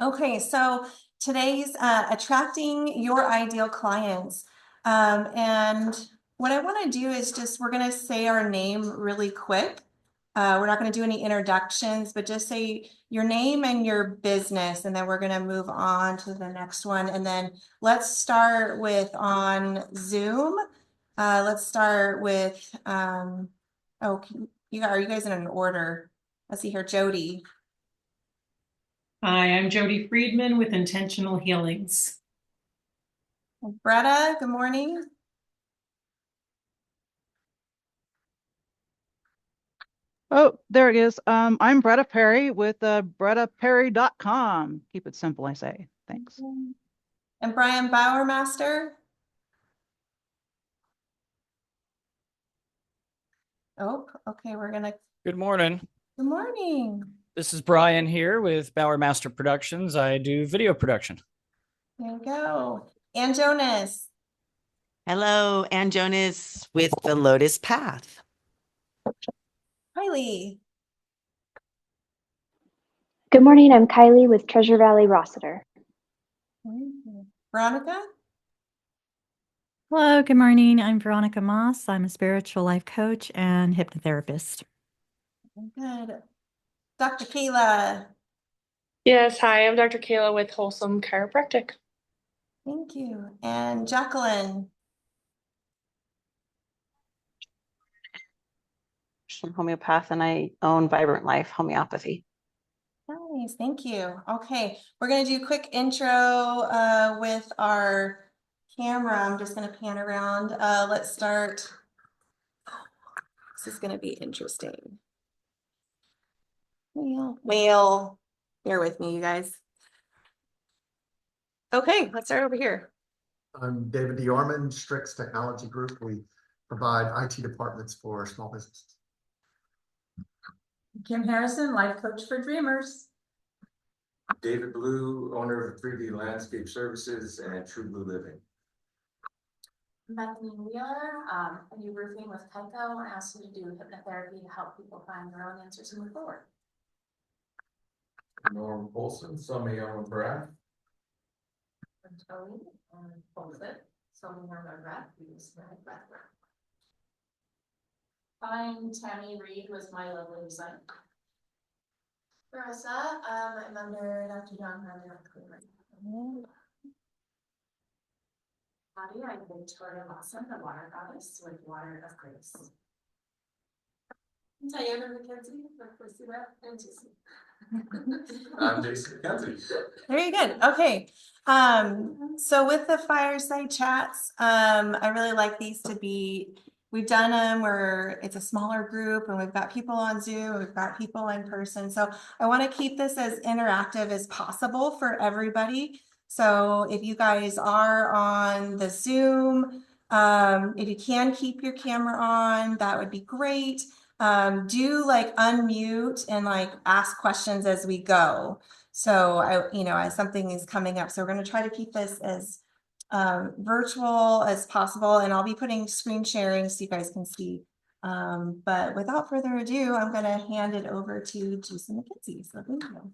Okay, so today's attracting your ideal clients. And what I want to do is we're going to say our name really quick. We're not going to do any introductions, but just say your name and your business, and then we're going to move on to the next one. And then let's start with on Zoom. Let's start with, are you guys in an order? Let's see here, Jody. Hi, I'm Jody Friedman with Intentional Healings. Bretta, good morning. Oh, there it is. I'm Bretta Perry with BrettaPerry.com. Keep it simple, I say. Thanks. And Brian Bowermaster. Oh, okay, Good morning. Good morning. This is Brian here with Bauer Master Productions. I do video production. There you go. And Jonas. Hello, Ann Jonas with the Lotus Path. Kylie. Good morning, I'm Kylie with Treasure Valley Rossiter. Veronica. Hello, good morning. I'm Veronica Moss. I'm a spiritual life coach and hypnotherapist. Good. Dr. Kayla. Yes, hi, I'm Dr. Kayla with Wholesome Chiropractic. Thank you. And Jacqueline. I'm homeopath and I own Vibrant Life Homeopathy. Nice, thank you. Okay, we're going to do a quick intro with our camera. I'm just going to pan around. Let's start. This is going to be interesting. Well, bear with me, you guys. Okay, let's start over here. I'm David DeOrman, Strix Technology Group. We provide IT departments for small businesses. Kim Harrison, life coach for dreamers. David Blue, owner of 3D Landscape Services and True Blue Living. Bethany Wheeler, I do roofing with Tyco and asked you to do hypnotherapy to help people find their own answers and move forward. Norm Olson, Sommy Owen Barack. And Tony and Bolsit, so we learn our breath, we use the breath work. I'm Tammy Reed with My Lovely Design. Marissa, I'm under Dr. John Hunter. Howdy, I'm Victoria Lawson, the water goddess with Water of Grace. Diana McKenzie with Boise Web and I'm Jason McKenzie. Very good. Okay. So with the fireside chats, I really like these to be, we've done them where it's a smaller group and we've got people on Zoom, we've got people in person. So I want to keep this as interactive as possible for everybody. So if you guys are on the Zoom, if you can keep your camera on, that would be great. Do like unmute and like ask questions as we go. So as something is coming up. So we're going to try to keep this as virtual as possible, and I'll be putting screen sharing so you guys can see. But without further ado, I'm going to hand it over to Jason McKenzie. So thank you.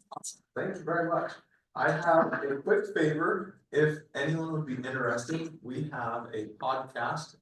Thank you very much. I have a quick favor. If anyone would be interested, we have a podcast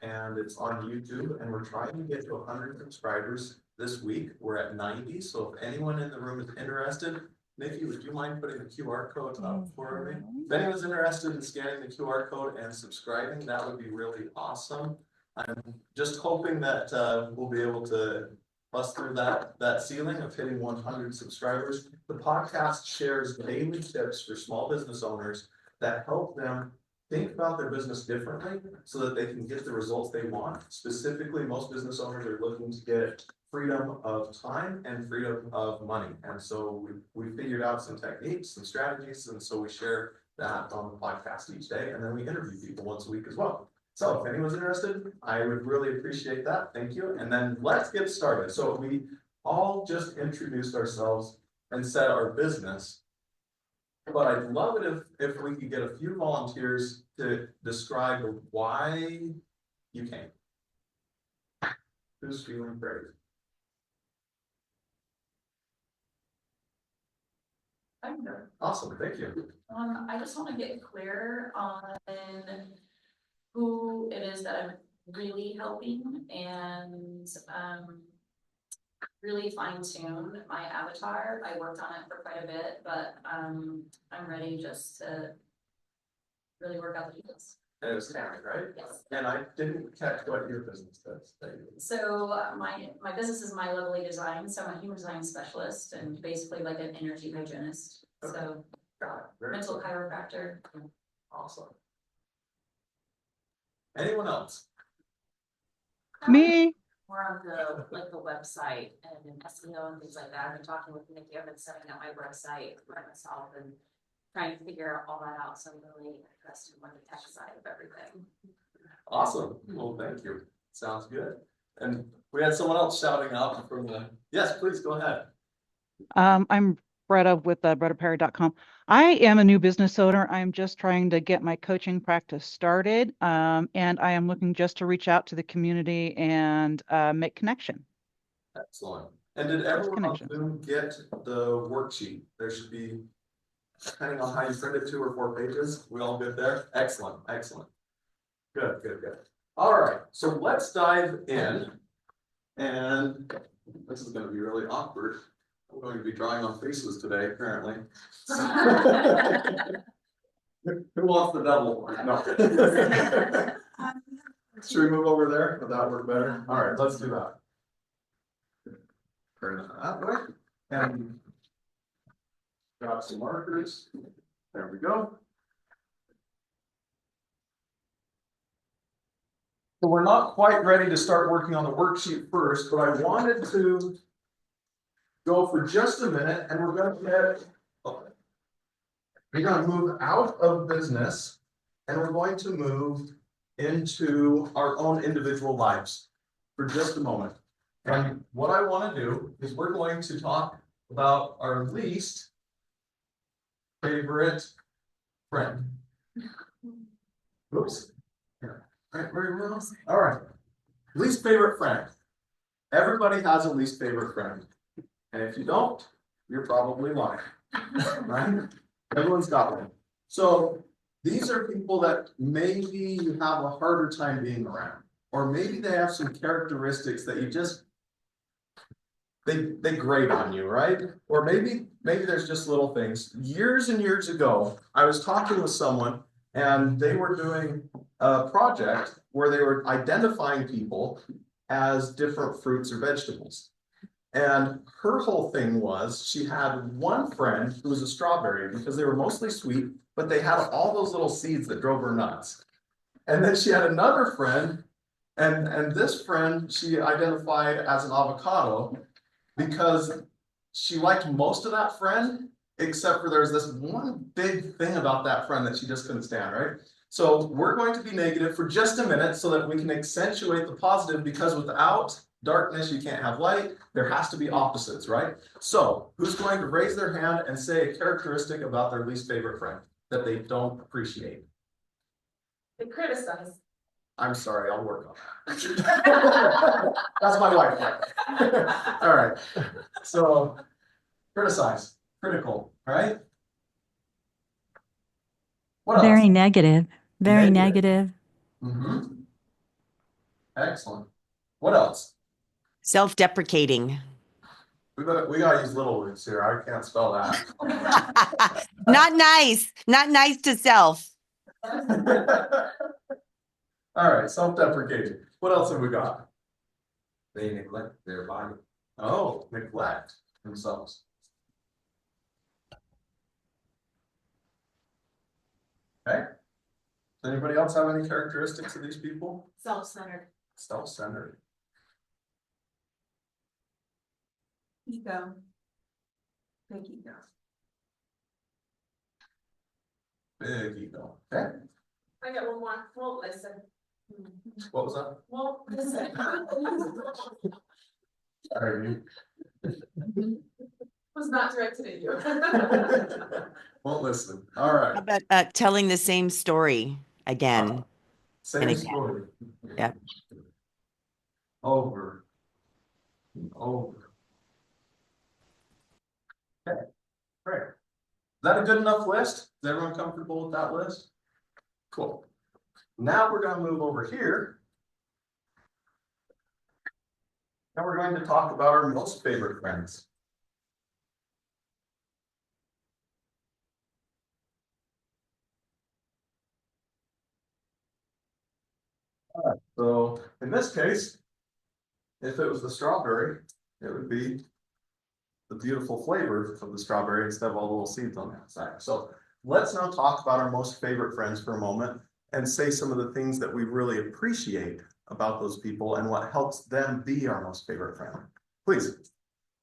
and it's on YouTube, and we're trying to get to 100 subscribers this week. We're at 90, so if anyone in the room is interested, Nikki, would you mind putting the QR code up for me? If anyone's interested in scanning the QR code and subscribing, that would be really awesome. I'm just hoping that we'll be able to bust through that ceiling of hitting 100 subscribers. The podcast shares daily tips for small business owners that help them think about their business differently so that they can get the results they want. Specifically, most business owners are looking to get freedom of time and freedom of money. And so we figured out some techniques, some strategies, and so we share that on the podcast each day. And then we interview people once a week as well. So if anyone's interested, I would really appreciate that. Thank you. And then let's get started. So we all just introduced ourselves and said our business. But I'd love it if we could get a few volunteers to describe why you came. Who's feeling brave? I'm good. Awesome, thank you. I just want to get clear on who it is that I'm really helping and, really fine tune my avatar. I worked on it for quite a bit, but, I'm ready just to really work out the details. And it was Tammy, right? Yes. And I didn't catch what your business does. So my business is My Lovely Design, so I'm a human design specialist and basically like an energy hygienist. So Got it. Very mental cool. chiropractor. Awesome. Anyone else? Me. More on the, like the website and SEO and things like that. I've been talking with Nikki, I've been setting up my website for myself and trying to figure all that out. So I'm really interested in the tech side of everything. Awesome. Well, thank you. Sounds good. And we had someone else shouting out from the, yes, please go ahead. I'm Bretta with BrettaPerry.com. I am a new business owner. I'm just trying to get my coaching practice started. And I am looking just to reach out to the community and make connection. Excellent. And did everyone on Zoom get the worksheet? There should be, depending on how you print it, 2 or 4 pages. We all good there? Excellent, excellent. Good, good, good. All right, so let's dive in. And this is going to be really awkward. I'm going to be drawing on faces today, apparently. Who wants the double one? No. Should we move over there? Would that work better? All right, let's do that. Turn it that way. And grab some markers. There we go. So we're not quite ready to start working on the worksheet first, but I wanted to go for just a minute and we're going to move out of business and we're going to move into our own individual lives for just a moment. And what I want to do is we're going to talk about our least favorite friend. Oops. All right, very well. All right. Least favorite friend. Everybody has a least favorite friend. And if you don't, you're probably lying. Right? Everyone's got one. So these are people that maybe you have a harder time being around. Or maybe they have some characteristics that you just they grate on you, right? Or maybe there's just little things. Years and years ago, I was talking with someone and they were doing a project where they were identifying people as different fruits or vegetables. And her whole thing was she had one friend who was a strawberry because they were mostly sweet, but they had all those little seeds that drove her nuts. And then she had another friend, and this friend she identified as an avocado because she liked most of that friend, except for there's this one big thing about that friend that she just couldn't stand, right? So we're going to be negative for just a minute so that we can accentuate the positive, because without darkness, you can't have light. There has to be opposites, right? So who's going to raise their hand and say a characteristic about their least favorite friend that they don't appreciate? They criticize. I'm sorry, I'll work on that. That's my wife. All right. So criticize, critical, right? What else? Very negative. Very negative. Mm-hmm. Excellent. What else? Self-deprecating. We gotta use little words here. I can't spell that. Not nice. Not nice to self. All right, self-deprecating. What else have we got? They neglect their body. Oh, neglect themselves. Okay. Does anybody else have any characteristics of these people? Self-centered. Self-centered. Ego. Big ego. Big ego. Okay. I got one more. Won't listen. What was that? Won't listen. Sorry. Was not directed at you. Won't listen. All right. How about telling the same story again? Same and again. story. Yeah. Over. And over. Okay. Great. that a good enough list? Is everyone comfortable with that list? Cool. Now we're gonna move over here. And we're going to talk about our most favorite friends. All right, so in this case, if it was the strawberry, it would be the beautiful flavor of the strawberry instead of all the little seeds on the outside. So let's now talk about our most favorite friends for a moment and say some of the things that we really appreciate about those people and what helps them be our most favorite friend. Please.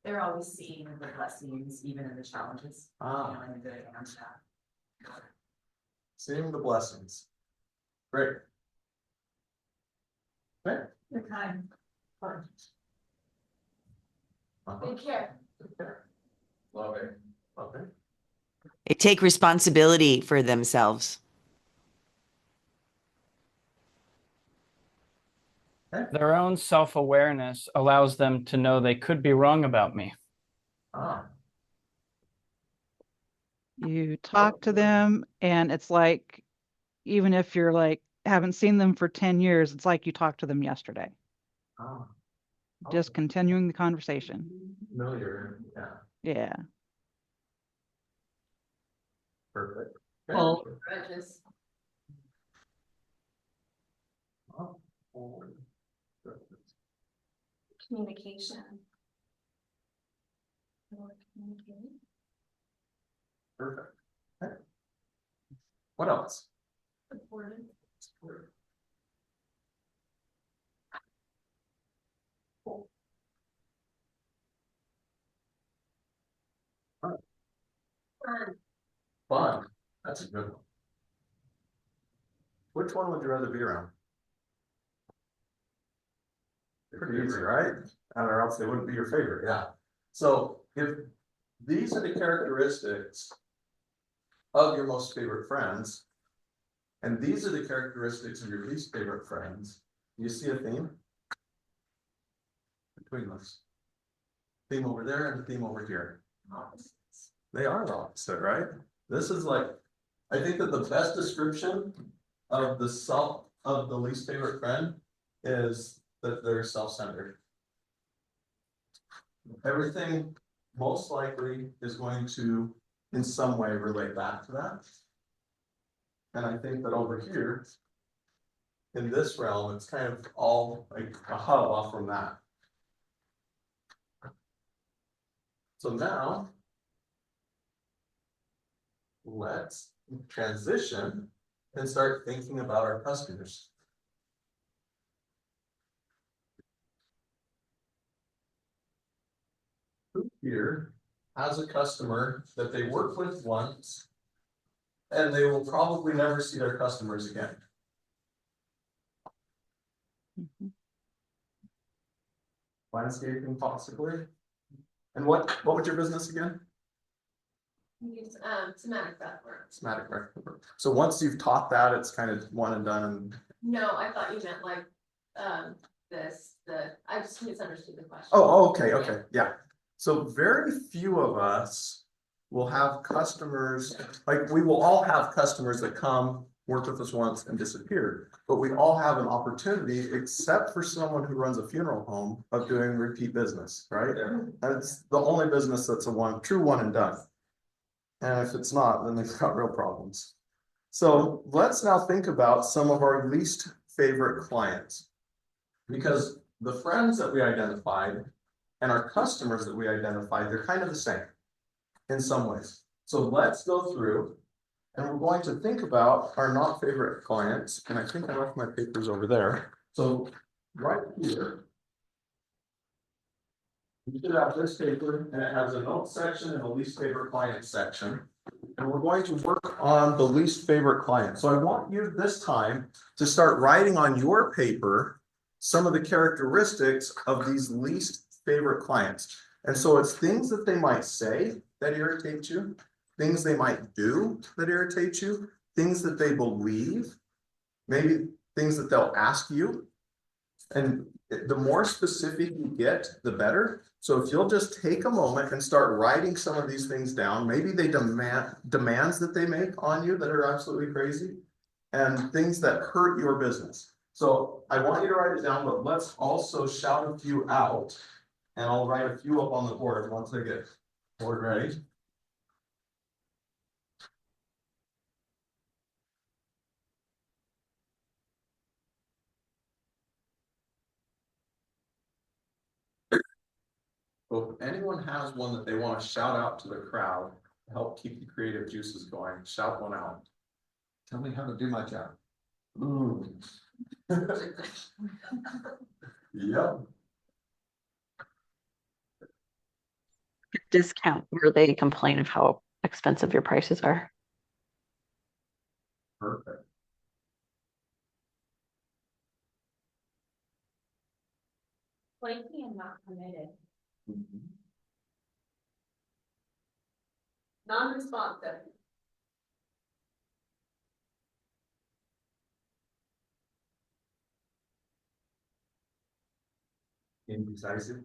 They're always seeing the blessings, even in the challenges. Feeling good and that. Seeing the blessings. Great. Okay. They're kind. Fun. They care. Love it. Love it. They take responsibility for themselves. Their own self-awareness allows them to know they could be wrong about me. You talk to them and it's like, even if you're like, haven't seen them for 10 years, it's like you talked to them yesterday. Just continuing the conversation. Familiar, yeah. Yeah. Perfect. Well, Grudges. Communication. Perfect. Okay. What else? Supportive. Cool. Fun. That's a good one. Which one would you rather be around? Pretty easy, right? Or else they wouldn't be your favorite, yeah. So if these are the characteristics of your most favorite friends, and these are the characteristics of your least favorite friends, you see a theme between those. Theme over there and the theme over here. They are the opposite, right? This is like, I think that the best description of the least favorite friend is that they're self-centered. Everything most likely is going to in some way relate back to that. And I think that over here in this realm, it's kind of all like a hub off from that. So now let's transition and start thinking about our customers. Who here has a customer that they work with once and they will probably never see their customers again? Landscaping possibly. And what was your business again? Use somatic breath work. Somatic breath work. So once you've taught that, it's kind of one and done. And No, I thought you meant like I just misunderstood the question. oh, okay, yeah. So very few of us will have customers, like we will all have customers that come, work with us once and disappear. But we all have an opportunity, except for someone who runs a funeral home, of doing repeat business, right? That's the only business that's a true one and done. And if it's not, then they've got real problems. So let's now think about some of our least favorite clients. Because the friends that we identified and our customers that we identified, they're kind of the same in some ways. So let's go through and we're going to think about our not favorite clients. And I think I left my papers over there. So right here, you should have this paper and it has a notes section and a least favorite client section. And we're going to work on the least favorite client. So I want you this time to start writing on your paper some of the characteristics of these least favorite clients. And so it's things that they might say that irritate you, things they might do that irritate you, things that they believe, maybe things that they'll ask you. And the more specific you get, the better. So if you'll just take a moment and start writing some of these things down, maybe they demands that they make on you that are absolutely crazy, and things that hurt your business. So I want you to write it down, but let's also shout a few out, and I'll write a few up on the board once I get board ready. So if anyone has one that they want to shout out to the crowd to help keep the creative juices going, shout one out. Tell me how to do my job. Ooh. Yep. Discount where they complain of how expensive your prices are. Perfect. Flaky and not committed. Non-responsive. Indecisive.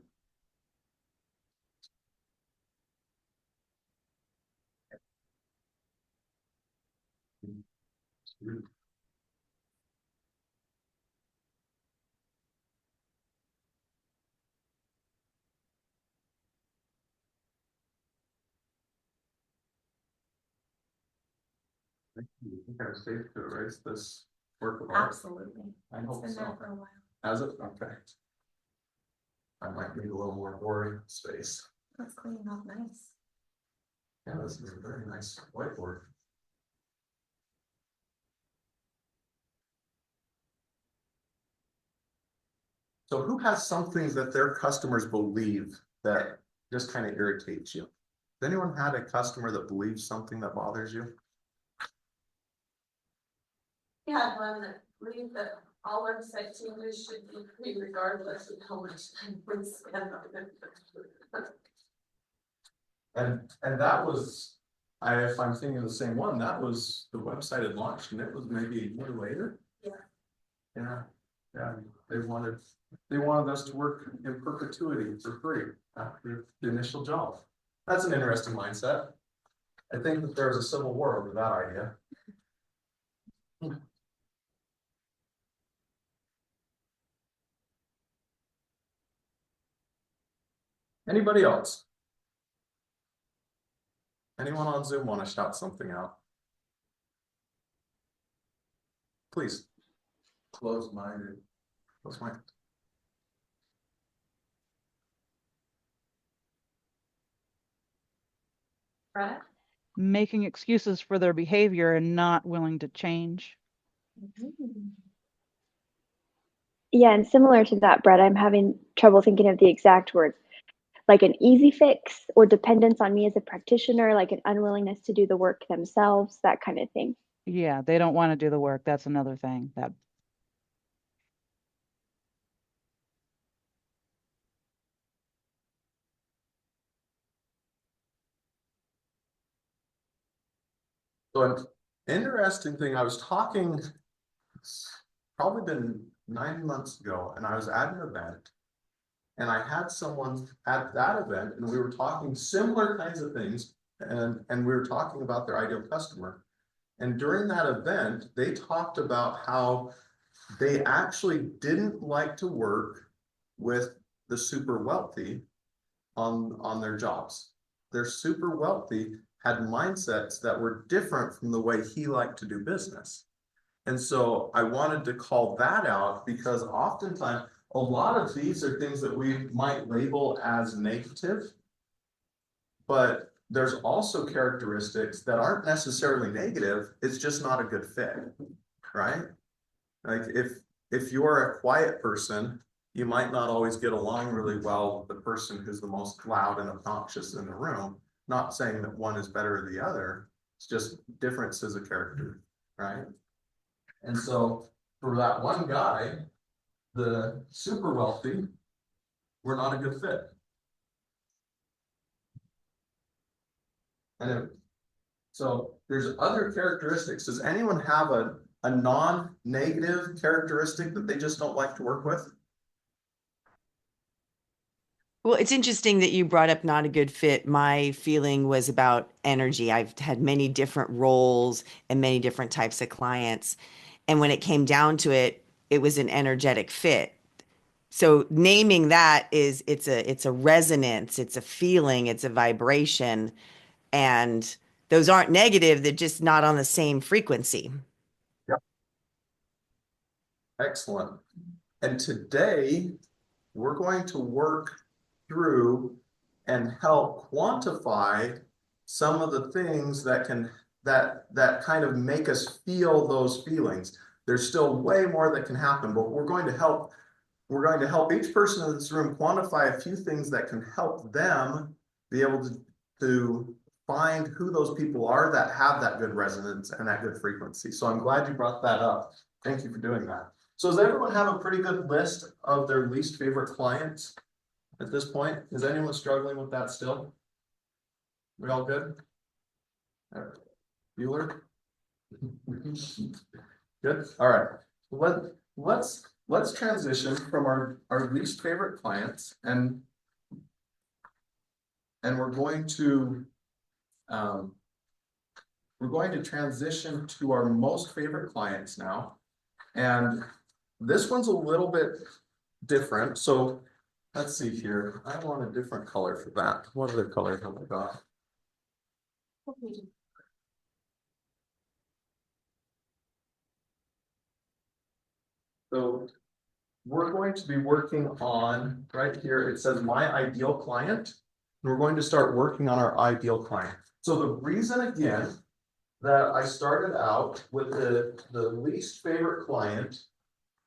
You think I'm safe to erase this work of art? Absolutely. I It's hope been there so. for a while. Has it? Okay. I might need a little more boring space. That's cleaning off nice. Yeah, this is a very nice whiteboard. So who has something that their customers believe that just kind of irritates you? Has anyone had a customer that believes something that bothers you? Yeah, one that believe that all website changes should be free regardless of how much time we spend on it. And that was, if I'm thinking the same one, that was the website had launched and it was maybe a year later. Yeah, they wanted us to work in perpetuity for free after the initial job. That's an interesting mindset. I think that there was a civil war over that idea. Anybody else? Anyone on Zoom want to shout something out? Please. Close-minded. Close-minded. Right? Making excuses for their behavior and not willing to change. Yeah, and similar to that, Brett, I'm having trouble thinking of the exact words. Like an easy fix or dependence on me as a practitioner, like an unwillingness to do the work themselves, that kind of thing. Yeah, they don't want to do the work. That's another thing that. So an interesting thing, I was talking, it's probably been 9 months ago, and I was at an event. And I had someone at that event, and we were talking similar kinds of things, and we were talking about their ideal customer. And during that event, they talked about how they actually didn't like to work with the super wealthy on their jobs. Their super wealthy had mindsets that were different from the way he liked to do business. And so I wanted to call that out because oftentimes a lot of these are things that we might label as negative, but there's also characteristics that aren't necessarily negative. It's just not a good fit, right? Like if you're a quiet person, you might not always get along really well with the person who's the most loud and obnoxious in the room. Not saying that one is better than the other. It's just differences of character, right? And so for that one guy, the super wealthy were not a good fit. And so there's other characteristics. Does anyone have a non-negative characteristic that they just don't like to work with? Well, it's interesting that you brought up not a good fit. My feeling was about energy. I've had many different roles and many different types of clients. And when it came down to it, it was an energetic fit. So naming that is it's a resonance, it's a feeling, it's a vibration. And those aren't negative, they're just not on the same frequency. Yep. Excellent. And today we're going to work through and help quantify some of the things that can that kind of make us feel those feelings. There's still way more that can happen, but we're going to help each person in this room quantify a few things that can help them be able to find who those people are that have that good resonance and that good frequency. So I'm glad you brought that up. Thank you for doing that. So does everyone have a pretty good list of their least favorite clients at this point? Is anyone struggling with that still? We all good? Bueller? Good. All right. Let's transition from our least favorite clients and we're going to transition to our most favorite clients now. And this one's a little bit different. So let's see here. I want a different color for that. What other color have I got? So we're going to be working on right here. It says my ideal client. And we're going to start working on our ideal client. So the reason again that I started out with the least favorite client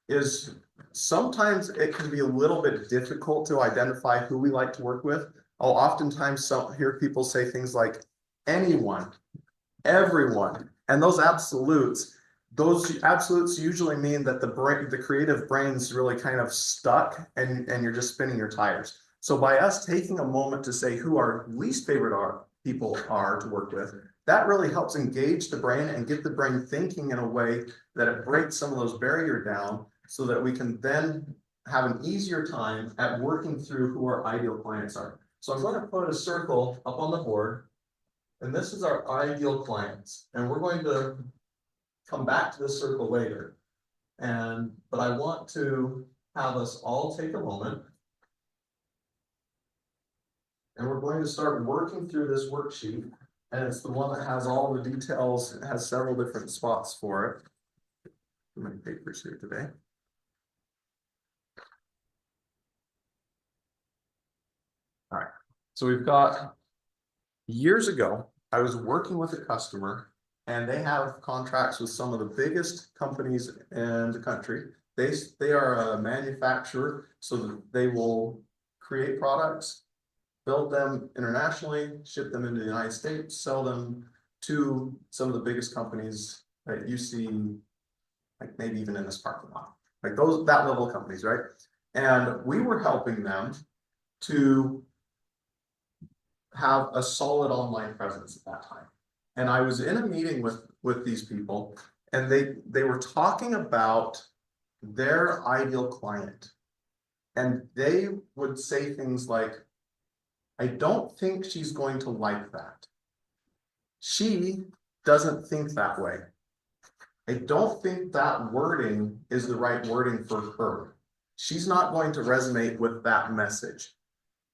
is sometimes it can be a little bit difficult to identify who we like to work with. I'll oftentimes hear people say things like anyone, everyone, and those absolutes usually mean that the creative brain's really kind of stuck and you're just spinning your tires. So by us taking a moment to say who our least favorite people are to work with, that really helps engage the brain and get the brain thinking in a way that it breaks some of those barriers down so that we can then have an easier time at working through who our ideal clients are. So I'm going to put a circle up on the board, and this is our ideal clients. And we're going to come back to this circle later. But I want to have us all take a moment. And we're going to start working through this worksheet. And it's the one that has all the details. It has several different spots for it. Too many papers here today. All right. So we've got years ago, I was working with a customer and they have contracts with some of the biggest companies in the country. They are a manufacturer, so that they will create products, build them internationally, ship them into the United States, sell them to some of the biggest companies that you see, like maybe even in this parking lot, like that level of companies, right? And we were helping them to have a solid online presence at that time. And I was in a meeting with these people, and they were talking about their ideal client. And they would say things like, I don't think she's going to like that. She doesn't think that way. I don't think that wording is the right wording for her. She's not going to resonate with that message.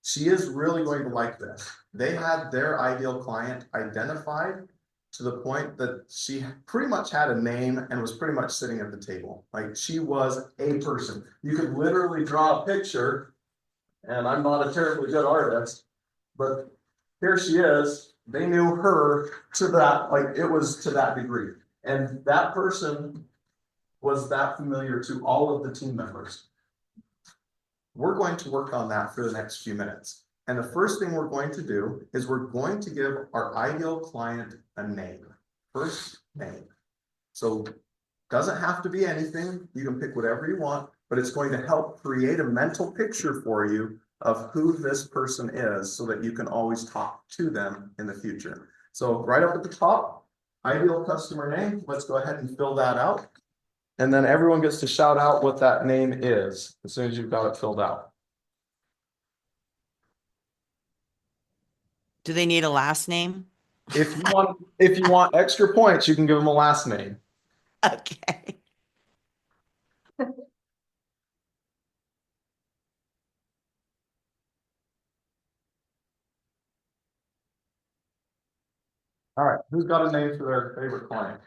She is really going to like this. They had their ideal client identified to the point that she pretty much had a name and was pretty much sitting at the table. Like she was a person. You could literally draw a picture, and I'm not a terribly good artist, but here she is. They knew her to that, like it was to that degree. And that person was that familiar to all of the team members. We're going to work on that for the next few minutes. And the first thing we're going to do is we're going to give our ideal client a name. First name. So doesn't have to be anything. You can pick whatever you want, but it's going to help create a mental picture for you of who this person is so that you can always talk to them in the future. So right up at the top, ideal customer name. Let's go ahead and fill that out. And then everyone gets to shout out what that name is as soon as you've got it filled out. Do they need a last name? If you want extra points, you can give them a last name. Okay. All right, who's got a name for their favorite client?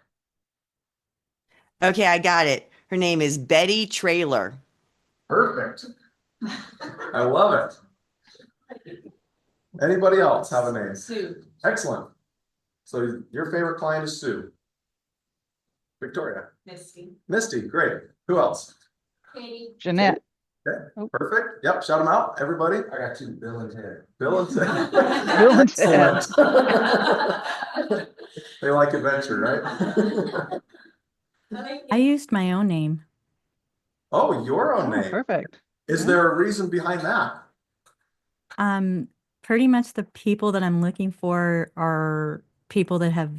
Okay, I got it. Her name is Betty Trailer. Perfect. I love it. Anybody else have a name? Sue. Excellent. So your favorite client is Sue. Victoria. Misty. Misty, great. Who else? Katie. Jeanette. Okay, Oh. perfect. Yep, shout them out, everybody. I got two, Bill and Ted. Bill and Ted. Bill and Ted. Excellent. They like adventure, right? I used my own name. Oh, your own name. Perfect. Is there a reason behind that? Pretty much the people that I'm looking for are people that have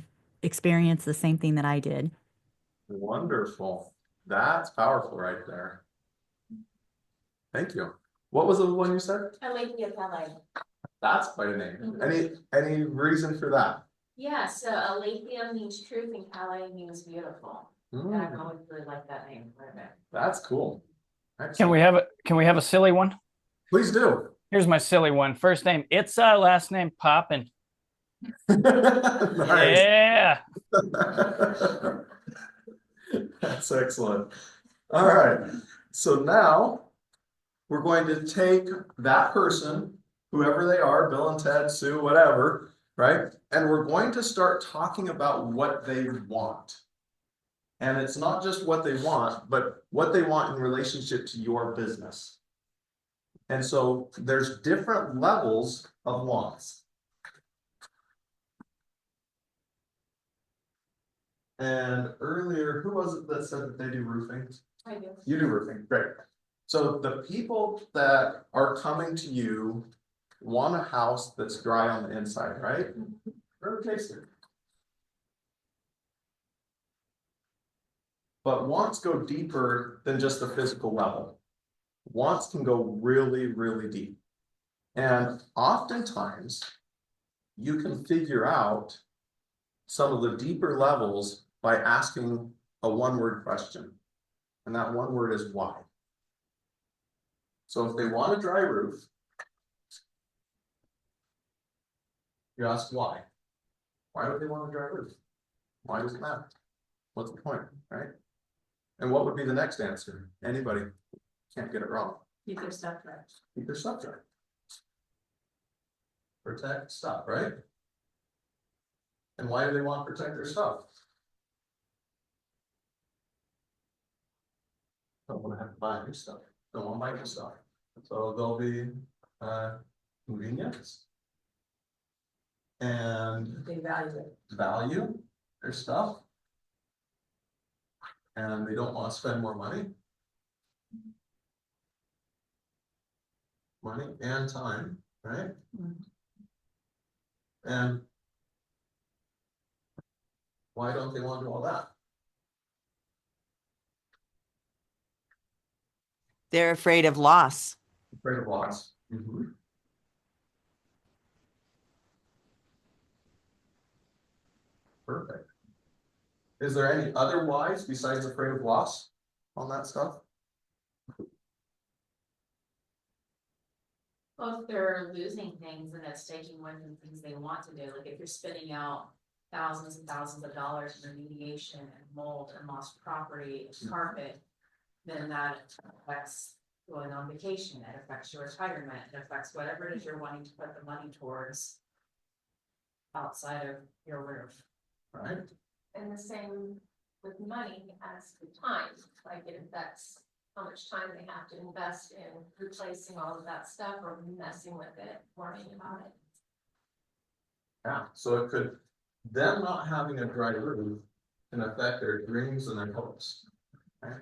experienced the same thing that I did. Wonderful. That's powerful right there. Thank you. What was the one you said? Alethea Pele. That's quite a name. Any reason for that? Yeah, so Alethea means truth and Pele means beautiful. And I've always really liked that name quite a bit. That's cool. Can we have a silly one? Please do. Here's my silly one. First name Itza, last name Poppin. Nice. Yeah. That's excellent. All right. So now we're going to take that person, whoever they are, Bill and Ted, Sue, whatever, right? And we're going to start talking about what they want. And it's not just what they want, but what they want in relationship to your business. And so there's different levels of wants. And earlier, who was it that said that they do roofing? I do. You do roofing, great. So the people that are coming to you want a house that's dry on the inside, right? Or tasted. But wants go deeper than just the physical level. Wants can go really, really deep. And oftentimes, you can figure out some of the deeper levels by asking a one-word question. And that one word is why. So if they want a dry roof, you ask why. Why do they want a dry roof? Why does it matter? What's the point, right? And what would be the next answer? Anybody can't get it wrong. Keep their stuff dry. Keep their stuff dry. Protect stuff, right? And why do they want to protect their stuff? Don't want to have to buy new stuff. Don't want to buy new stuff. So there'll be convenience. And They value their stuff. And they don't want to spend more money. Money and time, right? And why don't they want to do all that? They're afraid of loss. Afraid of loss. Perfect. Is there any other whys besides afraid of loss on that stuff? Well, if they're losing things and it's taking away from things they want to do, like if you're spending out thousands and thousands of dollars in remediation and mold and lost property and carpet, then that affects going on vacation, it affects your retirement, it affects whatever it is you're wanting to put the money towards outside of your roof. Right. And the same with money as the time, like it affects how much time they have to invest in replacing all of that stuff or messing with it, worrying about it. Yeah, so it could, them not having a dry roof can affect their dreams and their hopes. Okay?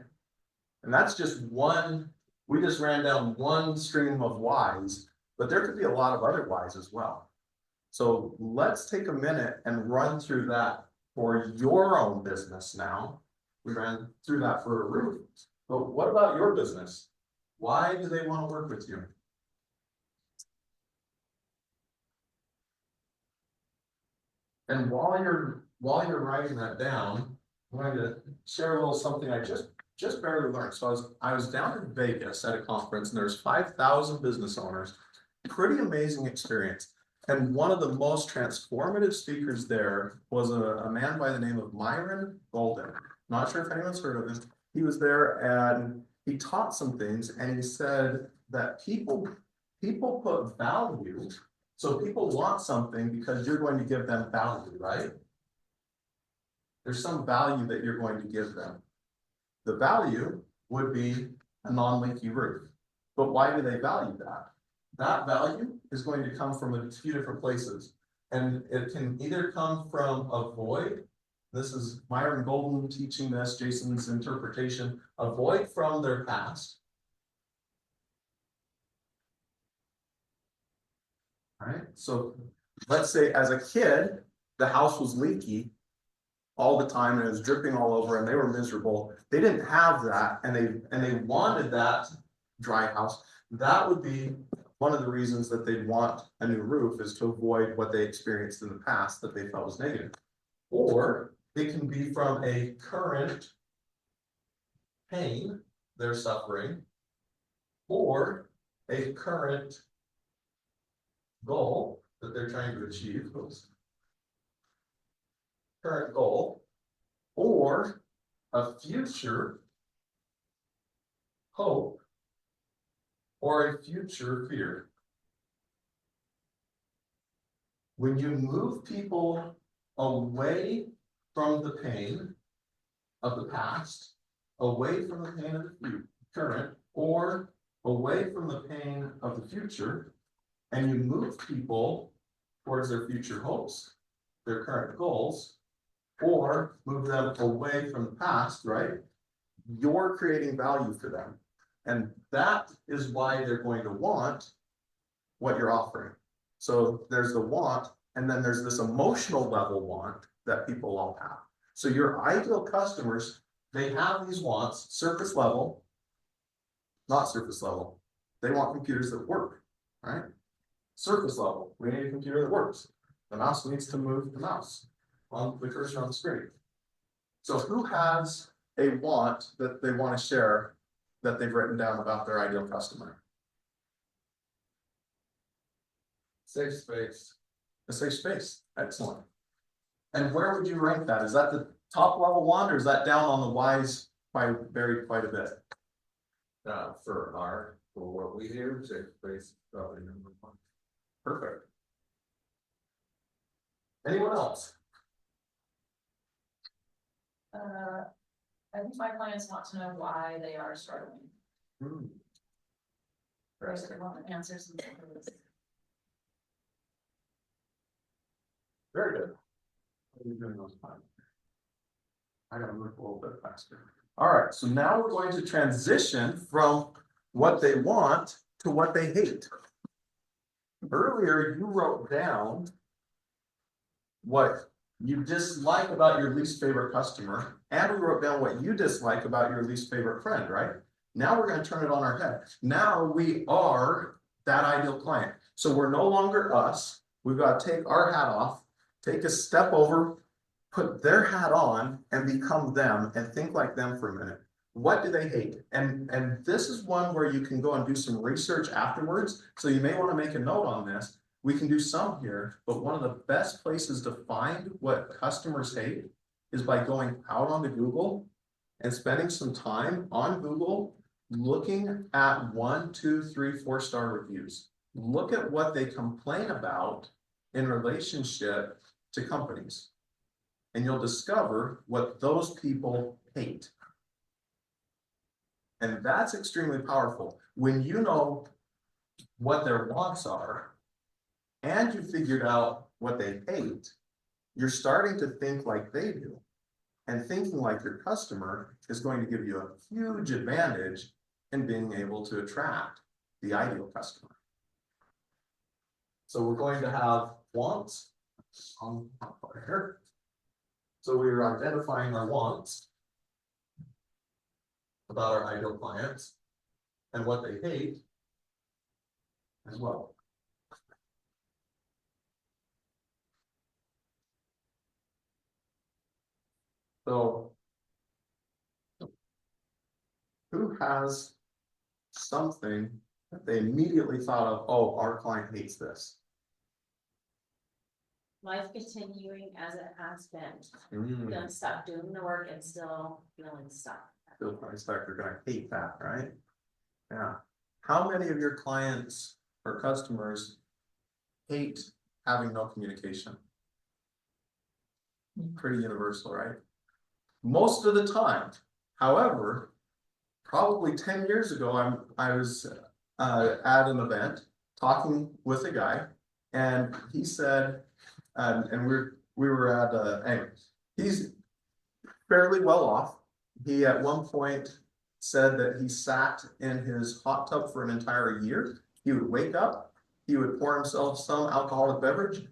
And that's just one, we just ran down one stream of whys, but there could be a lot of other whys as well. So let's take a minute and run through that for your own business now. We ran through that for a roof, but what about your business? Why do they want to work with you? And while you're writing that down, I'm going to share a little something I just barely learned. So I was down in Vegas at a conference, and there's 5,000 business owners. Pretty amazing experience. And one of the most transformative speakers there was a man by the name of Myron Golden. Not sure if anyone's heard of him. He was there and he taught some things, and he said that people put value. So people want something because you're going to give them value, right? There's some value that you're going to give them. The value would be a non-leaky roof. But why do they value that? That value is going to come from a few different places. And it can either come from a void. This is Myron Golden teaching this, Jason's interpretation, a void from their past. All right, so let's say as a kid, the house was leaky all the time and it was dripping all over and they were miserable. They didn't have that, and they wanted that dry house. That would be one of the reasons that they'd want a new roof, is to avoid what they experienced in the past that they felt was negative. Or it can be from a current pain they're suffering, or a current goal that they're trying to achieve. Current goal, or a future hope, or a future fear. When you move people away from the pain of the past, away from the pain of the current, or away from the pain of the future, and you move people towards their future hopes, their current goals, or move them away from the past, right? You're creating value for them. And that is why they're going to want what you're offering. So there's the want, and then there's this emotional level want that people all have. So your ideal customers, they have these wants, surface level, not surface level. They want computers that work, right? Surface level, we need a computer that works. The mouse needs to move the mouse on the cursor on the screen. So who has a want that they want to share that they've written down about their ideal customer? Safe space. A safe space. Excellent. And where would you rank that? Is that the top level one, or is that down on the whys by buried quite a bit? For what we do, safe space probably number one. Perfect. Anyone else? I think my clients want to know why they are struggling. First, they want answers and Very good. What are you doing those times? I gotta move a little bit faster. All right, so now we're going to transition from what they want to what they hate. Earlier, you wrote down what you dislike about your least favorite customer, and we wrote down what you dislike about your least favorite friend, right? Now we're going to turn it on our head. Now we are that ideal client. So we're no longer us. We've got to take our hat off, take a step over, put their hat on, and become them, and think like them for a minute. What do they hate? And this is one where you can go and do some research afterwards. So you may want to make a note on this. We can do some here, but one of the best places to find what customers hate is by going out onto Google and spending some time on Google looking at 1, 2, 3, 4-star reviews. Look at what they complain about in relationship to companies, and you'll discover what those people hate. And that's extremely powerful. When you know what their wants are, and you figured out what they hate, you're starting to think like they do. And thinking like your customer is going to give you a huge advantage in being able to attract the ideal customer. So we're going to have wants on here. So we are identifying our wants about our ideal clients and what they hate as well. So who has something that they immediately thought of, oh, our client hates this? Life continuing as it has been. Mm. Feeling stuck, doing the work and still feeling stuck. Feel like they're gonna hate that, right? Yeah. How many of your clients or customers hate having no communication? Pretty universal, right? Most of the time. However, probably 10 years ago, I was at an event talking with a guy, and he said, and we were at anyway, he's fairly well off. He at one point said that he sat in his hot tub for an entire year. He would wake up, he would pour himself some alcoholic beverage,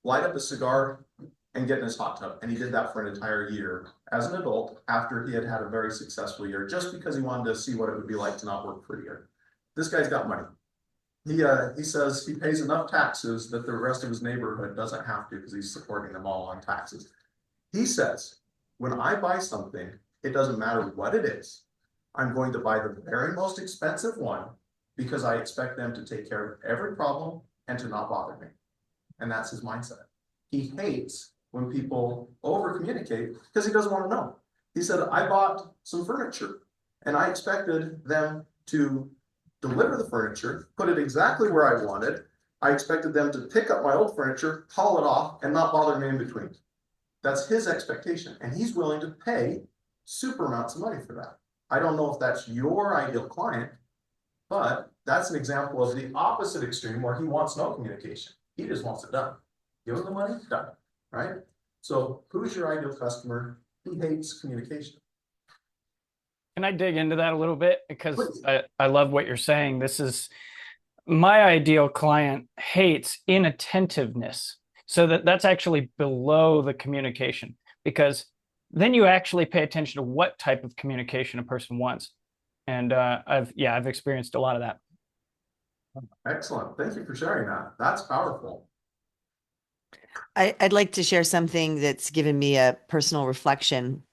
light up a cigar, and get in his hot tub. And he did that for an entire year as an adult after he had had a very successful year, just because he wanted to see what it would be like to not work for a year. This guy's got money. He says he pays enough taxes that the rest of his neighborhood doesn't have to, because he's supporting them all on taxes. He says, when I buy something, it doesn't matter what it is. I'm going to buy the very most expensive one because I expect them to take care of every problem and to not bother me. And that's his mindset. He hates when people over communicate because he doesn't want to know. He said, I bought some furniture and I expected them to deliver the furniture, put it exactly where I wanted. I expected them to pick up my old furniture, haul it off, and not bother me in between. That's his expectation, and he's willing to pay super amounts of money for that. I don't know if that's your ideal client, but that's an example of the opposite extreme where he wants no communication. He just wants it done. Give him the money, done, right? So who's your ideal customer? He hates communication. Can I dig into that a little bit? Because I love what you're saying. This is my ideal client hates inattentiveness. So that's actually below the communication, because then you actually pay attention to what type of communication a person wants. And I've experienced a lot of that. Excellent. Thank you for sharing that. That's powerful. I'd like to share something that's given me a personal reflection.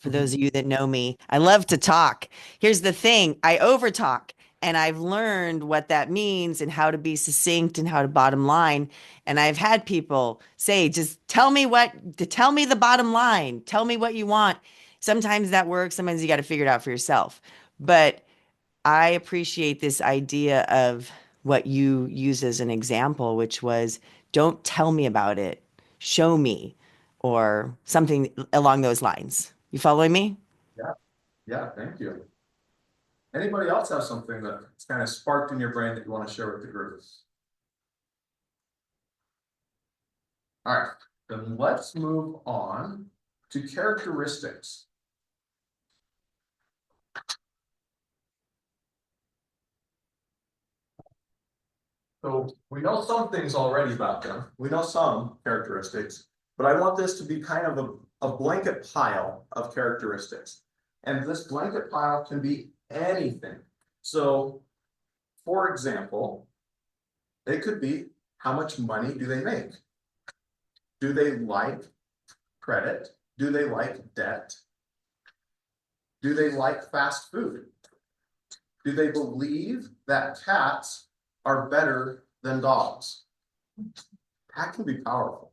For those of you that know me, I love to talk. Here's the thing, I overtalk, and I've learned what that means and how to be succinct and how to bottom line. And I've had people say, just tell me the bottom line. Tell me what you want. Sometimes that works. Sometimes you got to figure it out for yourself. But I appreciate this idea of what you use as an example, which was, don't tell me about it, show me, or something along those lines. You following me? Yeah, thank you. Anybody else have something that's kind of sparked in your brain that you want to share with the group? All right, then let's move on to characteristics. So we know some things already about them. We know some characteristics, but I want this to be kind of a blanket pile of characteristics. And this blanket pile can be anything. So, for example, it could be, how much money do they make? Do they like credit? Do they like debt? Do they like fast food? Do they believe that cats are better than dogs? That can be powerful.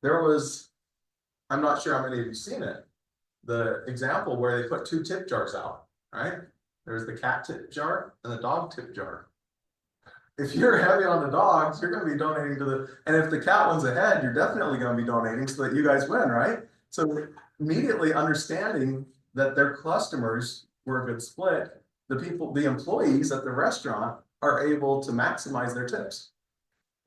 There was, I'm not sure how many of you have seen it, the example where they put 2 tip jars out, right? There's the cat tip jar and the dog tip jar. If you're heavy on the dogs, you're going to be donating to the, and if the cat one's ahead, you're definitely going to be donating so that you guys win, right? So immediately understanding that their customers were a good split, the employees at the restaurant are able to maximize their tips.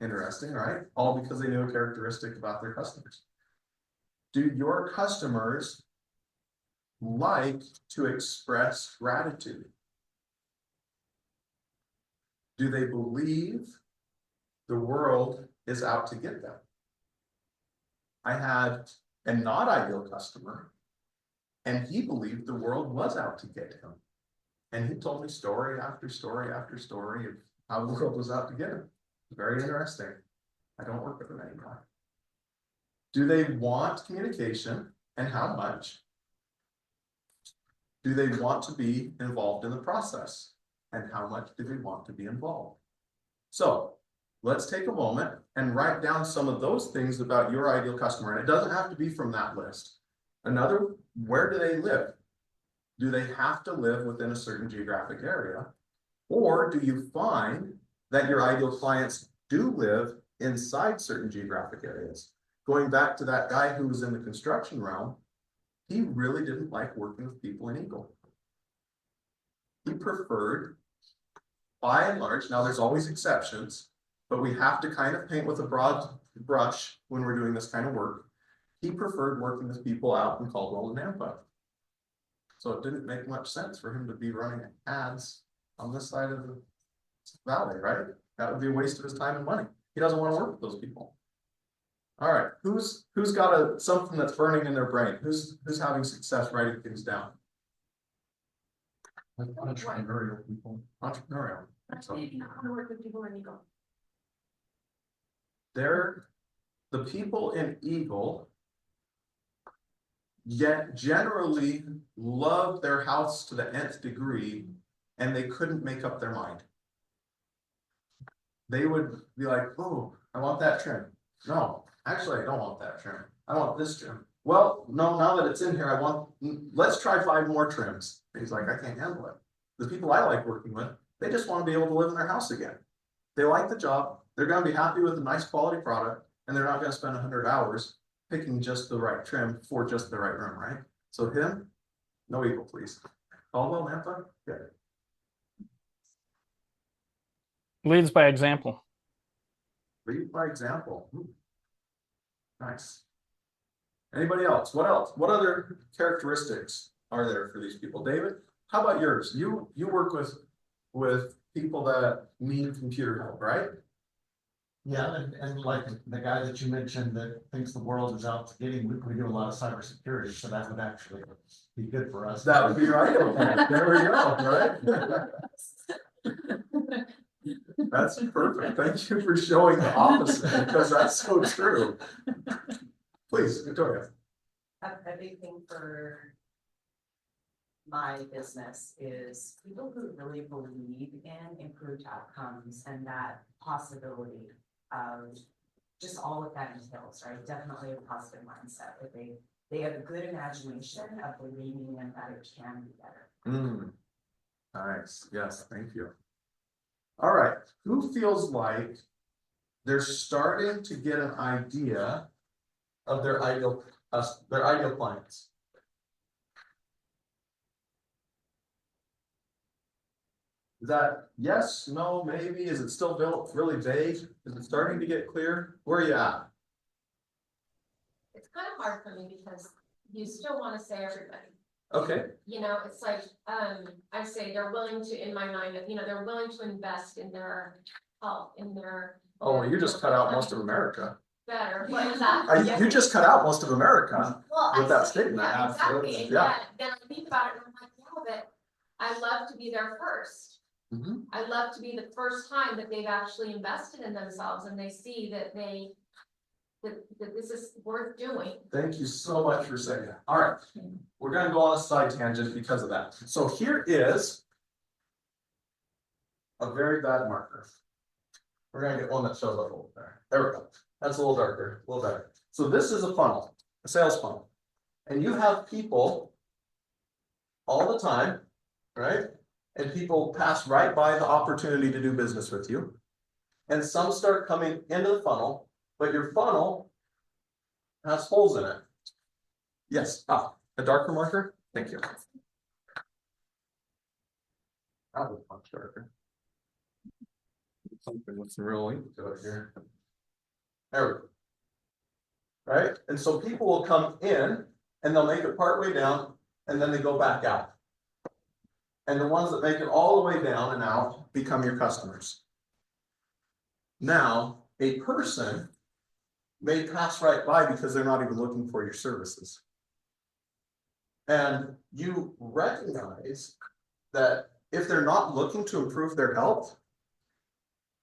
Interesting, right? All because they knew a characteristic about their customers. Do your customers like to express gratitude? Do they believe the world is out to get them? I had a not ideal customer, and he believed the world was out to get him. And he told me story after story after story of how the world was out to get him. Very interesting. I don't work with them anymore. Do they want communication? And how much do they want to be involved in the process? And how much do they want to be involved? So let's take a moment and write down some of those things about your ideal customer. And it doesn't have to be from that list. Another, where do they live? Do they have to live within a certain geographic area? Or do you find that your ideal clients do live inside certain geographic areas? Going back to that guy who was in the construction realm, he really didn't like working with people in Eagle. He preferred, by and large, now there's always exceptions, but we have to kind of paint with a broad brush when we're doing this kind of work. He preferred working with people out in Caldwell and Nampa. So it didn't make much sense for him to be running ads on this side of the valley, right? That would be a waste of his time and money. He doesn't want to work with those people. All right, who's got something that's burning in their brain? Who's having success writing things down? Entrepreneurial people. Entrepreneurial. Excellent. I want to work with people in Eagle. They're the people in Eagle yet generally love their house to the nth degree, and they couldn't make up their mind. They would be like, oh, I want that trim. No, actually, I don't want that trim. I want this trim. Well, no, now that it's in here, let's try 5 more trims. He's like, I can't handle it. The people I like working with, they just want to be able to live in their house again. They like the job. They're going to be happy with a nice quality product, and they're not going to spend 100 hours picking just the right trim for just the right room, right? So him, no Eagle, please. Caldwell, Nampa, good. Leads by example. Lead by example. Nice. Anybody else? What else? What other characteristics are there for these people? David, how about yours? You work with people that need computer help, right? Yeah, and like the guy that you mentioned that thinks the world is out to get him, we do a lot of cybersecurity, so that would actually be good for us. That would be right. There we go, right? That's perfect. Thank you for showing the opposite, because that's so true. Please, Victoria. A big thing for my business is people who really believe in improved outcomes and that possibility of just all of that entails, right? Definitely a positive mindset, but they have a good imagination of believing in that it can be better. Nice. Yes, thank you. All right. Who feels like they're starting to get an idea of their ideal clients? Is that yes, no, maybe? Is it still really vague? Is it starting to get clear? Where are you at? It's kind of hard for me because you still want to say everybody. Okay. You know, it's like, I say they're willing to, in my mind, they're willing to invest in their health, in their. Oh, well, you just cut out most of America. Better. What is that? You just cut out most of America with that statement. Yeah, exactly. Yeah. Then I think about it and I'm like, yeah, but I love to be there first. I love to be the first time that they've actually invested in themselves and they see that that this is worth doing. Thank you so much for saying that. All right, we're going to go on a side tangent because of that. So here is a very bad marker. We're going to get one that shows up over there. There we go. That's a little darker, a little better. So this is a funnel, a sales funnel. And you have people all the time, right? And people pass right by the opportunity to do business with you. And some start coming into the funnel, but your funnel has holes in it. Yes, a darker marker. Thank you. That was much darker. Something with some real ink to it here. There we go. Right? And so people will come in and they'll make it part way down and then they go back out. And the ones that make it all the way down and out become your customers. Now, a person may pass right by because they're not even looking for your services. And you recognize that if they're not looking to improve their health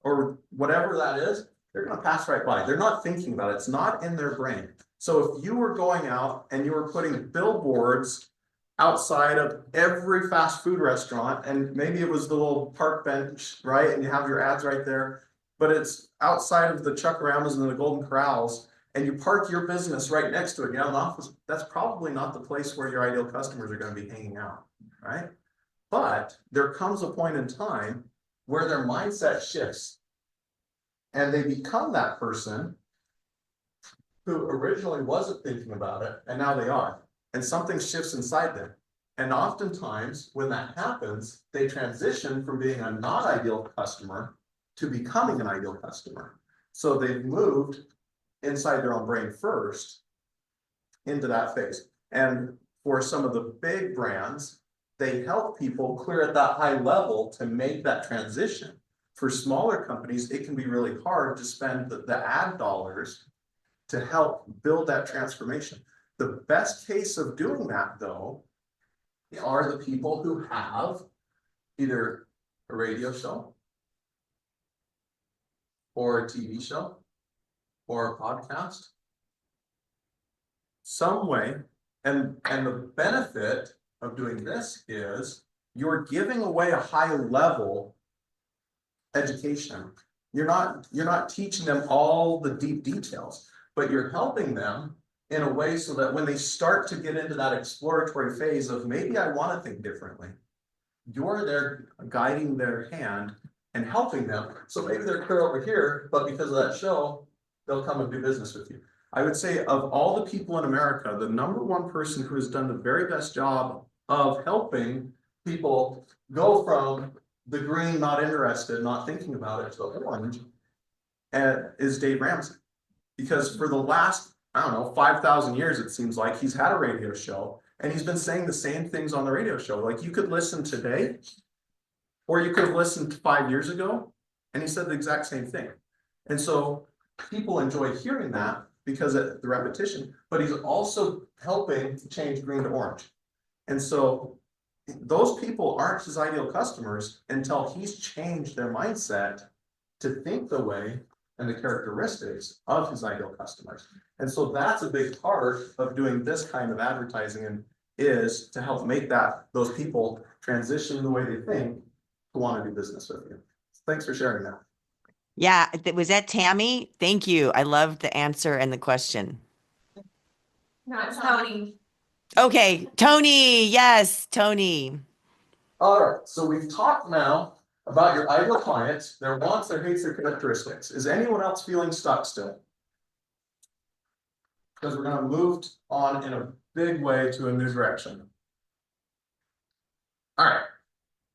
or whatever that is, they're going to pass right by. They're not thinking about it. It's not in their brain. So if you were going out and you were putting billboards outside of every fast food restaurant, and maybe it was the little park bench, right? And you have your ads right there, but it's outside of the Chuck-A-Ramas and the Golden Corrals, and you park your business right next to it, you have an office, that's probably not the place where your ideal customers are going to be hanging out, right? But there comes a point in time where their mindset shifts and they become that person who originally wasn't thinking about it, and now they are. And something shifts inside them. And oftentimes when that happens, they transition from being a not ideal customer to becoming an ideal customer. So they've moved inside their own brain first into that phase. And for some of the big brands, they help people clear at that high level to make that transition. For smaller companies, it can be really hard to spend the ad dollars to help build that transformation. The best case of doing that, though, are the people who have either a radio show or a TV show or a podcast, some way. And the benefit of doing this is you're giving away a high level education. You're not teaching them all the deep details, but you're helping them in a way so that when they start to get into that exploratory phase of maybe I want to think differently, you're there guiding their hand and helping them. So maybe they're clear over here, but because of that show, they'll come and do business with you. I would say of all the people in America, the #1 person who has done the very best job of helping people go from the green, not interested, not thinking about it, to the orange, is Dave Ramsey. Because for the last, I don't know, 5,000 years, it seems like he's had a radio show and he's been saying the same things on the radio show. Like you could listen today, or you could have listened 5 years ago, and he said the exact same thing. And so people enjoy hearing that because of the repetition, but he's also helping change green to orange. And so those people aren't his ideal customers until he's changed their mindset to think the way and the characteristics of his ideal customers. And so that's a big part of doing this kind of advertising, and is to help make those people transition the way they think to want to do business with you. Thanks for sharing that. Yeah, was that Tammy? Thank you. I loved the answer and the question. Not Tony. Okay, Tony. Yes, Tony. All right, so we've talked now about your ideal clients, their wants, their hates, their characteristics. Is anyone else feeling stuck still? Because we're going to move on in a big way to a new direction. All right,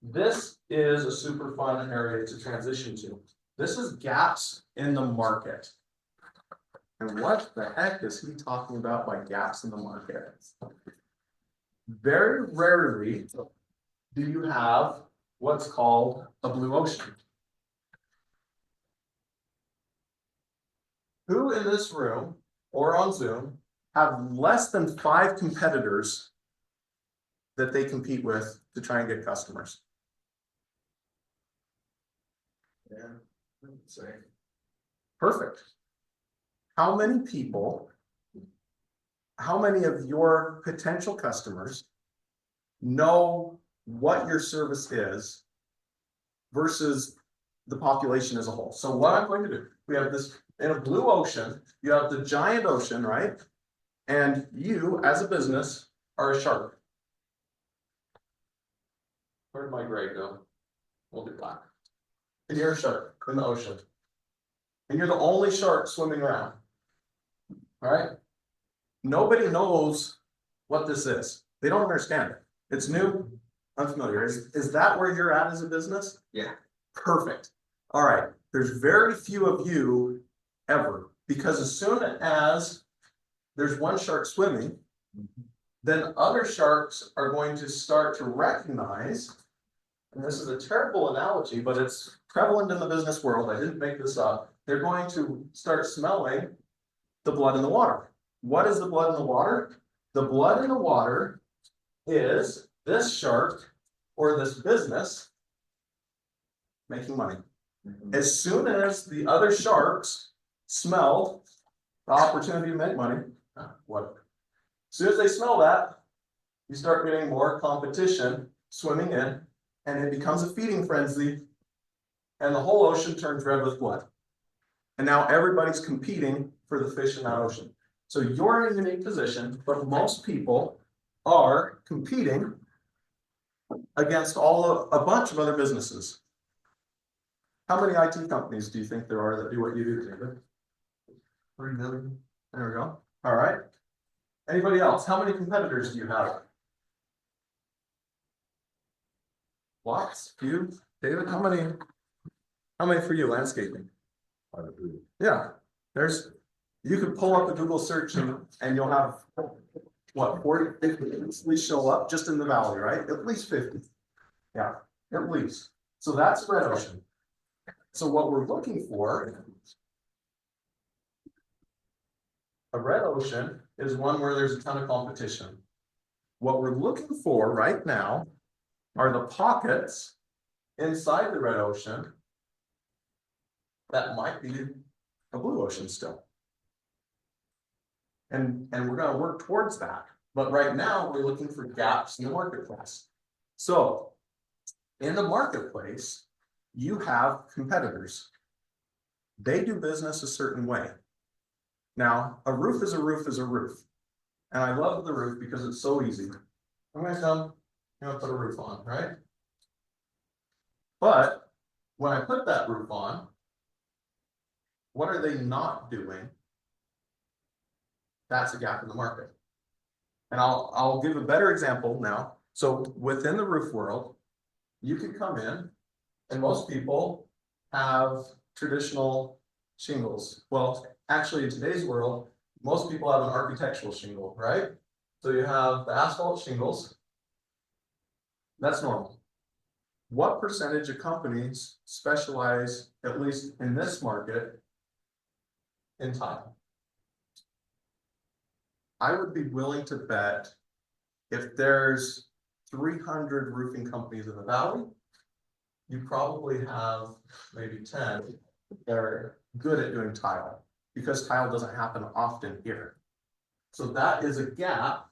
this is a super fun area to transition to. This is gaps in the market. And what the heck is he talking about by gaps in the market? Very rarely do you have what's called a blue ocean. Who in this room or on Zoom have less than 5 competitors that they compete with to try and get customers? Yeah, let's say. Perfect. How many people, how many of your potential customers know what your service is versus the population as a whole? So what I'm going to do, we have this in a blue ocean, you have the giant ocean, right? And you as a business are a shark. Where'd my gray go? We'll do black. And you're a shark in the ocean. And you're the only shark swimming around. All right? Nobody knows what this is. They don't understand it. It's new, unfamiliar. Is that where you're at as a business? Yeah. Perfect. All right. There's very few of you ever, because as soon as there's one shark swimming, then other sharks are going to start to recognize, and this is a terrible analogy, but it's prevalent in the business world. I didn't make this up. They're going to start smelling the blood in the water. What is the blood in the water? The blood in the water is this shark or this business making money. As soon as the other sharks smelled the opportunity to make money, What? As soon as they smell that, you start getting more competition swimming in, and it becomes a feeding frenzy. And the whole ocean turns red with blood. And now everybody's competing for the fish in that ocean. So you're in a unique position, but most people are competing against a bunch of other businesses. How many IT companies do you think there are that do what you do, David? 3 million. There we go. All right. Anybody else? How many competitors do you have? Lots. Few. David, how many for you? Landscaping. Yeah. You could pull up a Google search and you'll have what, 40, 50 at least show up just in the valley, right? At least 50. Yeah, at least. So that's red ocean. So what we're looking for, a red ocean is one where there's a ton of competition. What we're looking for right now are the pockets inside the red ocean that might be a blue ocean still. And we're going to work towards that. But right now we're looking for gaps in the marketplace. So in the marketplace, you have competitors. They do business a certain way. Now, a roof is a roof is a roof. And I love the roof because it's so easy. I'm going to come, put a roof on, right? But when I put that roof on, what are they not doing? That's a gap in the market. And I'll give a better example now. So within the roof world, you can come in and most people have traditional shingles. Well, actually in today's world, most people have an architectural shingle, right? So you have the asphalt shingles. That's normal. What percentage of companies specialize, at least in this market, in tile? I would be willing to bet if there's 300 roofing companies in the valley, you probably have maybe 10 that are good at doing tile because tile doesn't happen often here. So that is a gap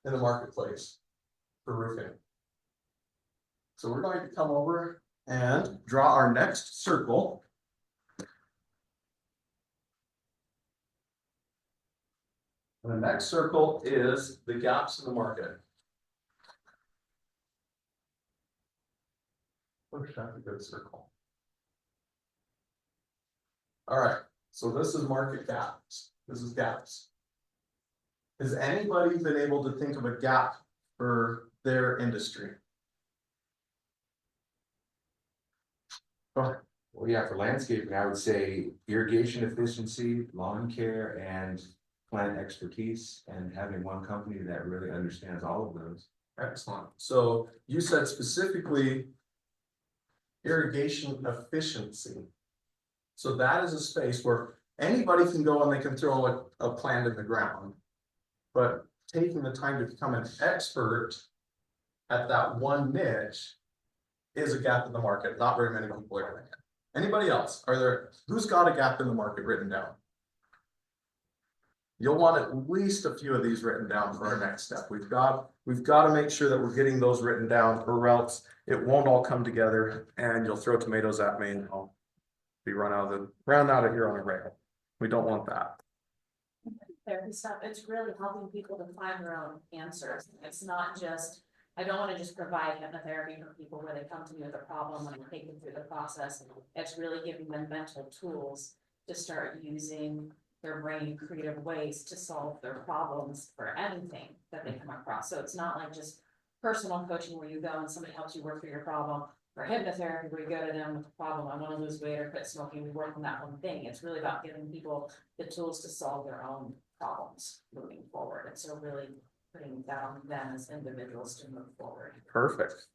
in the marketplace for roofing. So we're going to come over and draw our next circle. And the next circle is the gaps in the market. Push out a good circle. All right, so this is market gaps. This is gaps. Has anybody been able to think of a gap for their industry? Well, yeah, for landscaping, I would say irrigation efficiency, lawn care, and plant expertise, and having one company that really understands all of those. Excellent. So you said specifically irrigation efficiency. So that is a space where anybody can go and they can throw a plant in the ground, but taking the time to become an expert at that one niche is a gap in the market. Not very many people are doing it. Anybody else? Who's got a gap in the market written down? You'll want at least a few of these written down for our next step. We've got to make sure that we're getting those written down, or else it won't all come together and you'll throw tomatoes at me and I'll be run out of here on a rail. We don't want that. Therapy stuff, it's really helping people to find their own answers. It's not just, I don't want to just provide hypnotherapy for people where they come to me with a problem and I take them through the process. It's really giving them mental tools to start using their brain in creative ways to solve their problems for anything that they come across. So it's not like just personal coaching where you go and somebody helps you work through your problem. For hypnotherapy, where you go to them with a problem, I want to lose weight or quit smoking, we work on that one thing. It's really about giving people the tools to solve their own problems moving forward. And so really putting that on them as individuals to move forward. Perfect.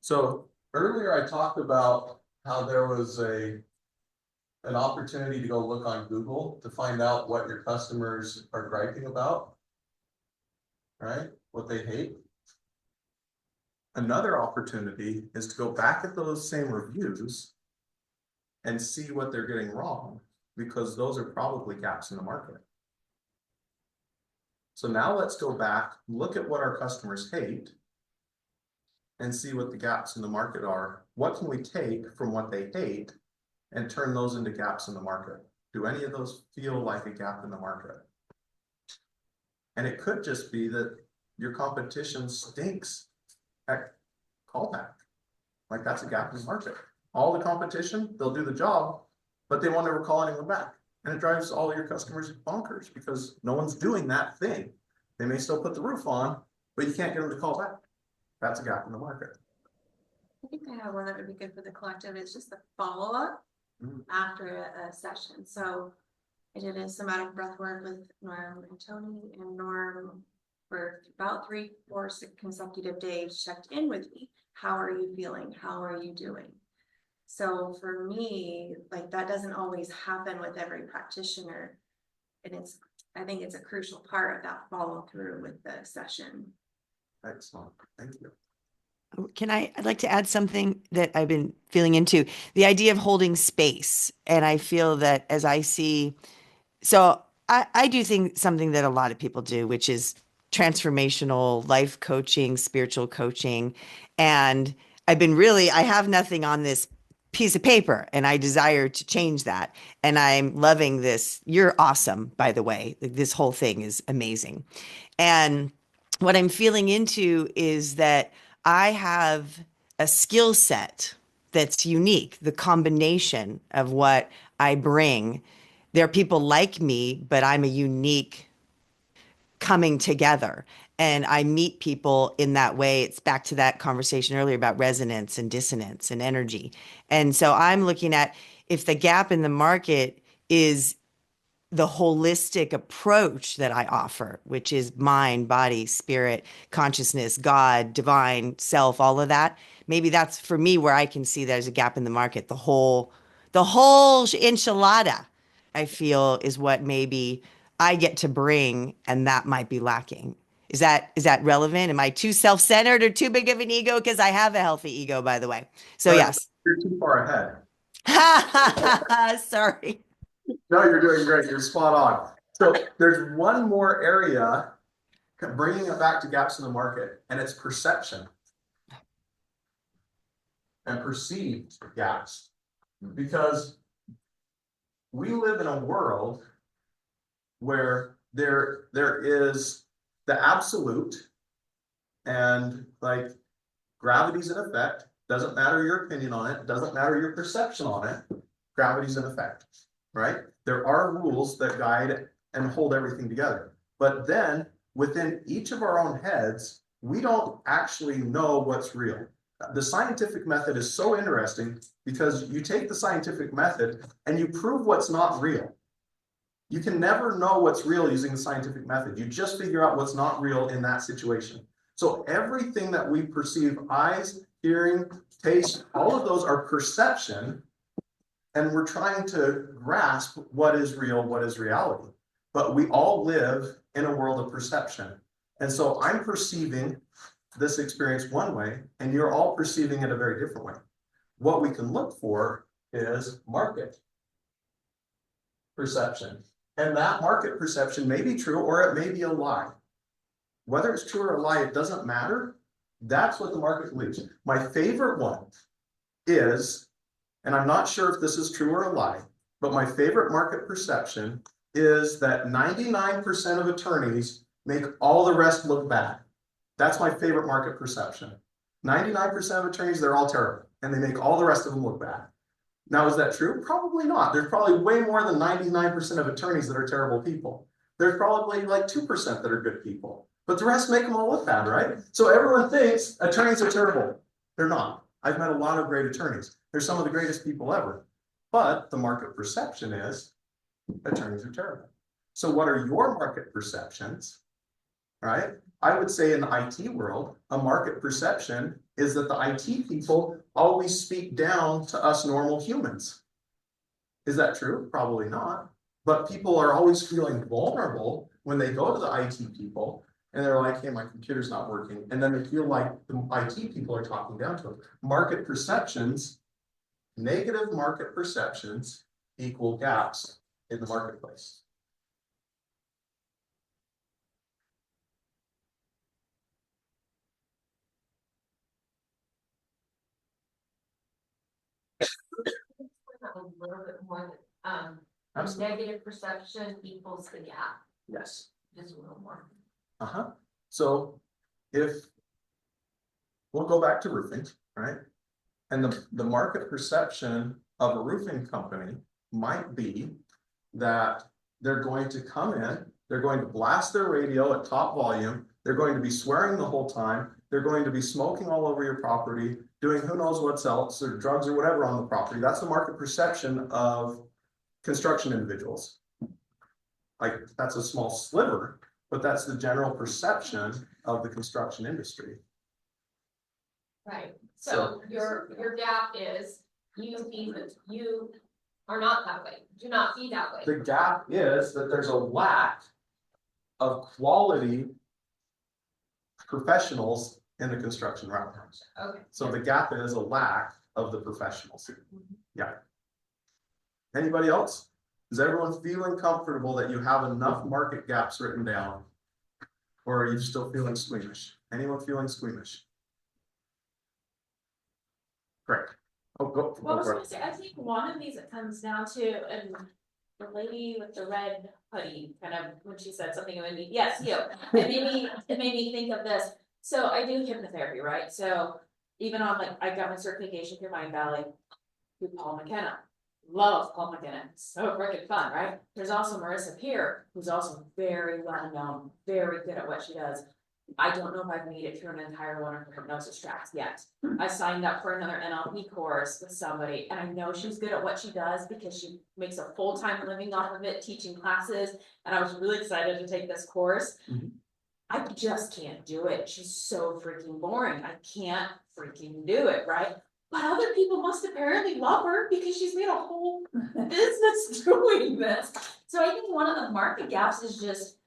So earlier I talked about how there was an opportunity to go look on Google to find out what your customers are griping about, right? What they hate. Another opportunity is to go back at those same reviews and see what they're getting wrong, because those are probably gaps in the market. So now let's go back, look at what our customers hate and see what the gaps in the market are. What can we take from what they hate and turn those into gaps in the market? Do any of those feel like a gap in the market? And it could just be that your competition stinks at callback. Like that's a gap in the market. All the competition, they'll do the job, but they won't ever call anyone back. And it drives all your customers bonkers because no one's doing that thing. They may still put the roof on, but you can't get them to call back. That's a gap in the market. I think I have one that would be good for the collective. It's just the follow-up after a session. So I did a somatic breath work with Norm and Tony, and Norm for about 3-4 consecutive days checked in with me. How are you feeling? How are you doing? So for me, like that doesn't always happen with every practitioner. And I think it's a crucial part of that follow through with the session. Excellent. Thank you. I'd like to add something that I've been feeling into, the idea of holding space. And I feel that as I see, so I do think something that a lot of people do, which is transformational life coaching, spiritual coaching. And I have nothing on this piece of paper and I desire to change that. And I'm loving this. You're awesome, by the way. This whole thing is amazing. And what I'm feeling into is that I have a skill set that's unique, the combination of what I bring. There are people like me, but I'm a unique coming together. And I meet people in that way. It's back to that conversation earlier about resonance and dissonance and energy. And so I'm looking at if the gap in the market is the holistic approach that I offer, which is mind, body, spirit, consciousness, God, divine, self, all of that. Maybe that's for me where I can see there's a gap in the market. The whole enchilada, I feel, is what maybe I get to bring, and that might be lacking. Is that relevant? Am I too self-centered or too big of an ego? Because I have a healthy ego, by the way. So yes. You're too far ahead. Sorry. No, you're doing great. You're spot on. So there's one more area, bringing it back to gaps in the market, and it's perception and perceived gaps. Because we live in a world where there is the absolute, and like gravity's in effect. Doesn't matter your opinion on it. Doesn't matter your perception on it. Gravity's in effect, right? There are rules that guide and hold everything together. But then within each of our own heads, we don't actually know what's real. The scientific method is so interesting because you take the scientific method and you prove what's not real. You can never know what's real using the scientific method. You just figure out what's not real in that situation. So everything that we perceive, eyes, hearing, taste, all of those are perception. And we're trying to grasp what is real, what is reality. But we all live in a world of perception. And so I'm perceiving this experience one way, and you're all perceiving it a very different way. What we can look for is market perception. And that market perception may be true or it may be a lie. Whether it's true or a lie, it doesn't matter. That's what the market believes. My favorite one is, and I'm not sure if this is true or a lie, but my favorite market perception is that 99% of attorneys make all the rest look bad. That's my favorite market perception. 99% of attorneys, they're all terrible, and they make all the rest of them look bad. Now, is that true? Probably not. There's probably way more than 99% of attorneys that are terrible people. There's probably like 2% that are good people, but the rest make them all look bad, right? So everyone thinks attorneys are terrible. They're not. I've met a lot of great attorneys. They're some of the greatest people ever. But the market perception is attorneys are terrible. So what are your market perceptions, right? I would say in the IT world, a market perception is that the IT people always speak down to us normal humans. Is that true? Probably not. But people are always feeling vulnerable when they go to the IT people and they're like, hey, my computer's not working. And then they feel like the IT people are talking down to them. Market perceptions, negative market perceptions equal gaps in the marketplace. little bit more, Absolutely. negative perception equals the gap, Yes. just a little more. So if we'll go back to roofing, right? And the market perception of a roofing company might be that they're going to come in, they're going to blast their radio at top volume, they're going to be swearing the whole time, they're going to be smoking all over your property, doing who knows what's else, or drugs or whatever on the property. That's the market perception of construction individuals. Like, that's a small sliver, but that's the general perception of the construction industry. Right, so your gap is you are not that way, do not be that way. The gap is that there's a lack of quality professionals in the construction realm. Okay. So the gap is a lack of the professionals. Yeah. Anybody else? Is everyone feeling comfortable that you have enough market gaps written down? Or are you still feeling squeamish? Anyone feeling squeamish? Great. Oh, go. Well, I was for gonna it. say, I think one of these it comes down to, and the lady with the red hoodie, kind of, when she said something, it made me, yes, you. It made me think of this. So I do hypnotherapy, right? So even on like, I got my certification through Mind Valley, through Paul McKenna. Love Paul McKenna, so freaking fun, right? There's also Marissa Peer, who's also very well known, very good at what she does. I don't know if I've made it through an entire one of her hypnosis tracks yet. I signed up for another NLP course with somebody, and I know she's good at what she does because she makes a full-time living off of it, teaching classes, and I was really excited to take this course. I just can't do it. She's so freaking boring. I can't freaking do it, right? But other people must apparently love her because she's made a whole business doing this. So I think one of the market gaps is just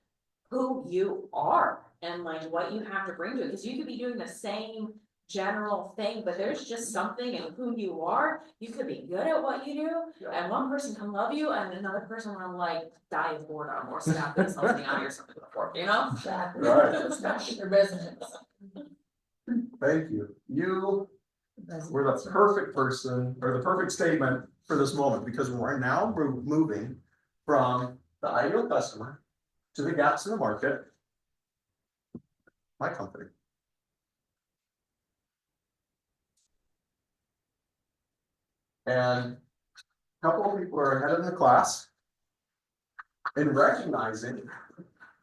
who you are and like what you have to bring to it. Because you could be doing the same general thing, but there's just something in who you are. You could be good at what you do, and one person can love you, and another person will like die of boredom or snapping something out of your something before, you know? Right. Snapping your business. Thank you. You were the perfect person, or the perfect statement for this moment, because we're now moving from the ideal customer to the gaps in the market. My company. And a couple of people are ahead in the class in recognizing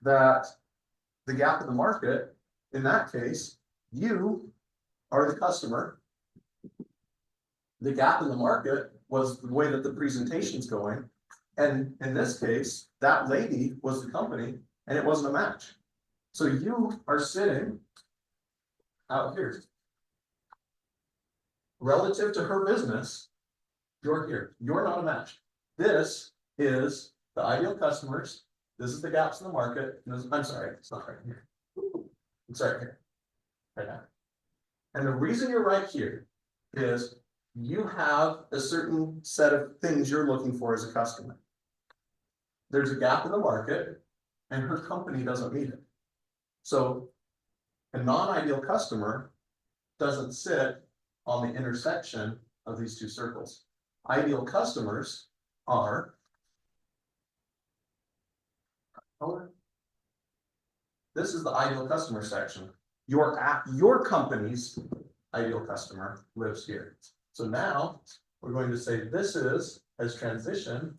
that the gap in the market, in that case, you are the customer. The gap in the market was the way that the presentation's going. And in this case, that lady was the company and it wasn't a match. So you are sitting out here. Relative to her business, you're here. You're not a match. This is the ideal customers. This is the gaps in the market. I'm sorry, it's not right here. It's right here. Right now. And the reason you're right here is you have a certain set of things you're looking for as a customer. There's a gap in the market and her company doesn't meet it. So a non-ideal customer doesn't sit on the intersection of these two circles. Ideal customers are this is the ideal customer section. Your company's ideal customer lives here. So now we're going to say this has transitioned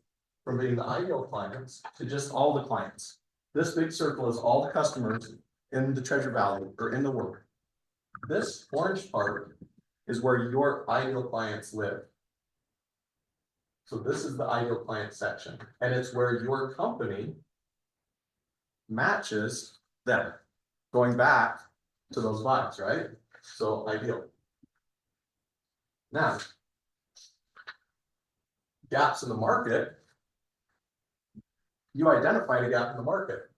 from being the ideal clients to just all the clients. This big circle is all the customers in the Treasure Valley or in the world. This orange part is where your ideal clients live. So this is the ideal client section, and it's where your company matches them, going back to those vibes, right? So ideal. Now, gaps in the market, you identified a gap in the market.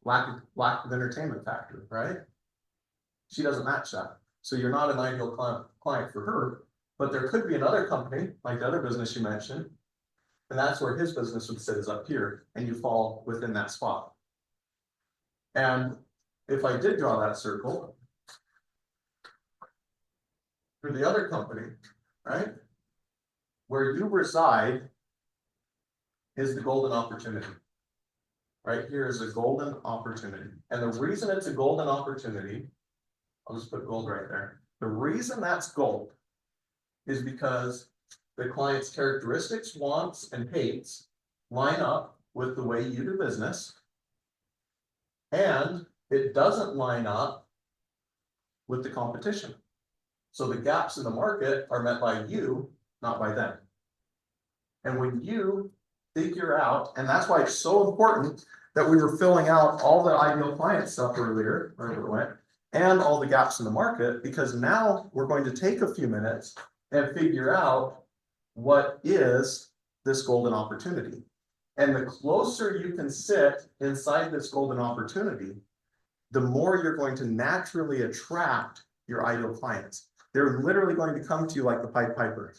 Lack of entertainment factor, right? She doesn't match that. So you're not an ideal client for her, but there could be another company, like the other business you mentioned, and that's where his business would sit, is up here, and you fall within that spot. And if I did draw that circle for the other company, right? where you reside is the golden opportunity. Right here is a golden opportunity. And the reason it's a golden opportunity, I'll just put gold right there. The reason that's gold is because the client's characteristics, wants, and hates line up with the way you do business. And it doesn't line up with the competition. So the gaps in the market are met by you, not by them. And when you figure out, and that's why it's so important that we were filling out all the ideal client stuff earlier, wherever it went, and all the gaps in the market, because now we're going to take a few minutes and figure out what is this golden opportunity. And the closer you can sit inside this golden opportunity, the more you're going to naturally attract your ideal clients. They're literally going to come to you like the Pied Piper.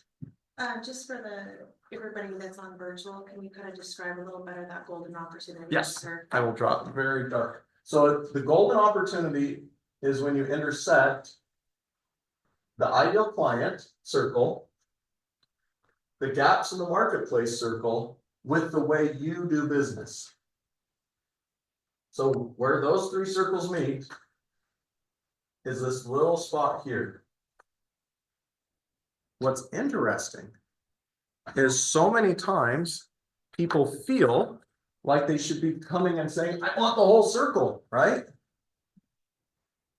Just for everybody that's on virtual, can you kind of describe a little better that golden opportunity? Yes, I will drop very dark. So the golden opportunity is when you intersect the ideal client circle, the gaps in the marketplace circle, with the way you do business. So where those three circles meet is this little spot here. What's interesting is so many times people feel like they should be coming and saying, I want the whole circle, right?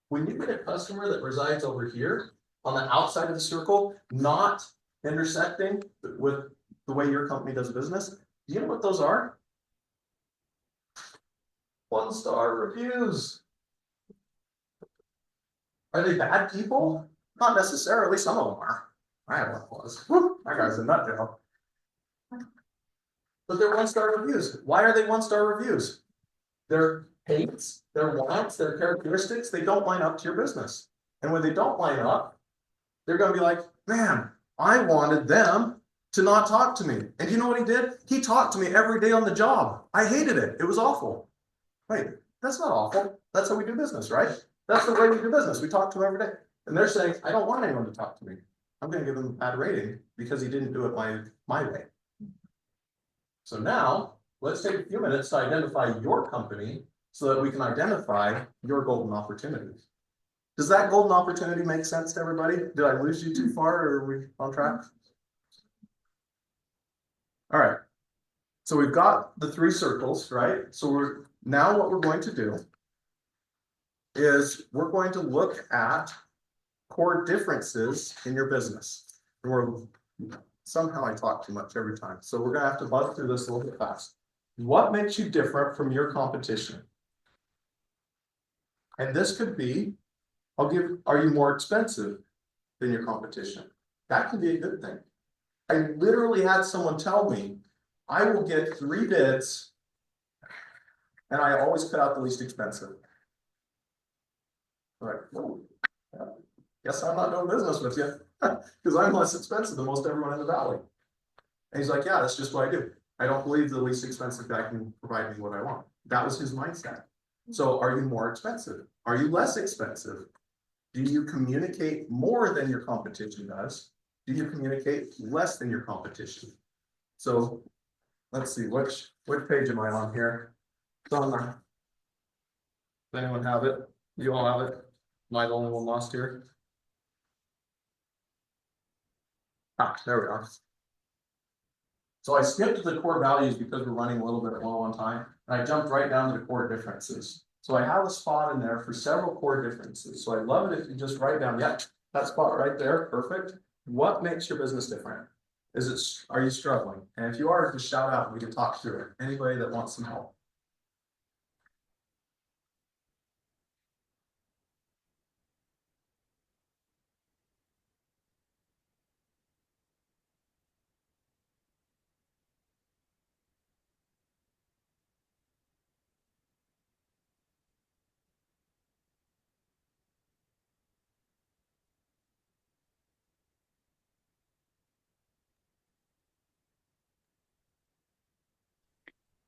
When you get a customer that resides over here on the outside of the circle, not intersecting with the way your company does business, do you know what those are? 1-star reviews. Are they bad people? Not necessarily, some of them are. I have one was. That guy's a nut job. But they're 1-star reviews. Why are they 1-star reviews? Their hates, their wants, their characteristics, they don't line up to your business. And when they don't line up, they're going to be like, man, I wanted them to not talk to me. And you know what he did? He talked to me every day on the job. I hated it. It was awful. Wait, that's not awful. That's how we do business, right? That's the way we do business. We talk to them every day. And they're saying, I don't want anyone to talk to me. I'm going to give him a bad rating because he didn't do it my way. So now let's take a few minutes to identify your company so that we can identify your golden opportunities. Does that golden opportunity make sense to everybody? Did I lose you too far, or are we on track? All right. So we've got the three circles, right? So now what we're going to do is we're going to look at core differences in your business. And somehow I talk too much every time. So we're going to have to buzz through this a little bit fast. What makes you different from your competition? And this could be, are you more expensive than your competition? That can be a good thing. I literally had someone tell me, I will get 3 bids and I always cut out the least expensive. I'm like, oh, yeah. Guess I'm not doing business with you because I'm less expensive than most everyone in the valley. And he's like, yeah, that's just what I do. I don't believe the least expensive guy can provide me what I want. That was his mindset. So are you more expensive? Are you less expensive? Do you communicate more than your competition does? Do you communicate less than your competition? So let's see, which page am I on here? It's on the, does anyone have it? You all have it? Am I the only one lost here? Ah, there we are. So I skipped the core values because we're running a little bit low on time. And I jumped right down to the core differences. So I have a spot in there for several core differences. So I love it if you just write down, yeah, that spot right there, perfect. What makes your business different? Are you struggling? And if you are, just shout out and we can talk through it. Anybody that wants some help.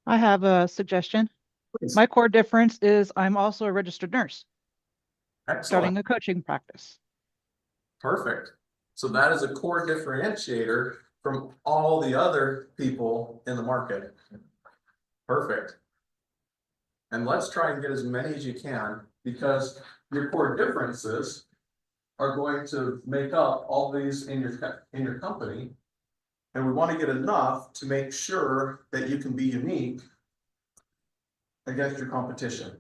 I have a suggestion. Please. My core difference is I'm also a registered nurse. Excellent. Starting a coaching practice. Perfect. So that is a core differentiator from all the other people in the market. Perfect. And let's try and get as many as you can, because your core differences are going to make up all these in your company. And we want to get enough to make sure that you can be unique against your competition.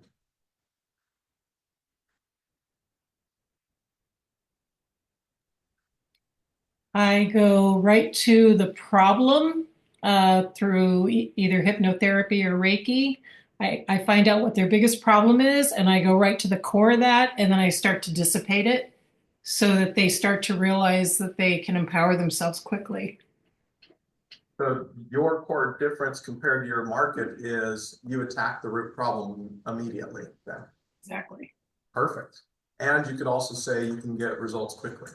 I go right to the problem through either hypnotherapy or Reiki. I find out what their biggest problem is, and I go right to the core of that, and then I start to dissipate it so that they start to realize that they can empower themselves quickly. So your core difference compared to your market is you attack the root problem immediately then. Exactly. Perfect. And you could also say you can get results quickly.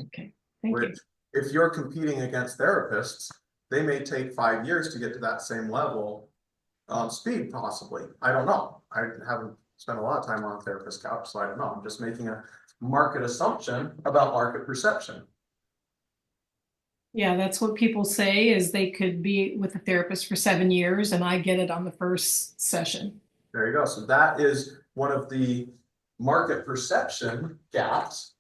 Okay, thank you. If you're competing against therapists, they may take 5 years to get to that same level of speed, possibly. I don't know. I haven't spent a lot of time on a therapist couch, so I don't know. I'm just making a market assumption about market perception. Yeah, that's what people say, is they could be with a therapist for 7 years and I get it on the first session. There you go. So that is one of the market perception gaps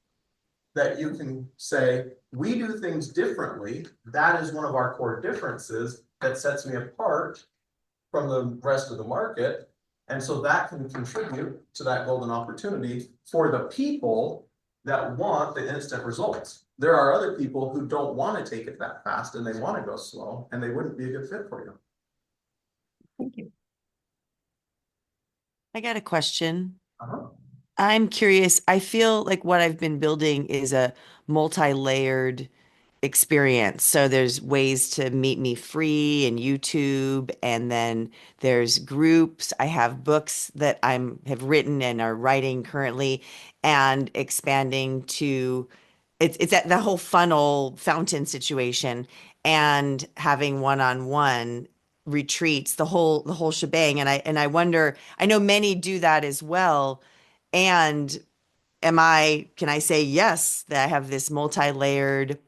that you can say, we do things differently. That is one of our core differences that sets me apart from the rest of the market. And so that can contribute to that golden opportunity for the people that want the instant results. There are other people who don't want to take it that fast and they want to go slow, and they wouldn't be a good fit for you. Thank you. I got a question. I'm curious. I feel like what I've been building is a multi-layered experience. So there's ways to meet me free in YouTube, and then there's groups. I have books that have written and are writing currently, and expanding to it's at the whole funnel fountain situation, and having one-on-one retreats, the whole shebang. And I wonder, I know many do that as well. And can I say yes, that I have this multi-layered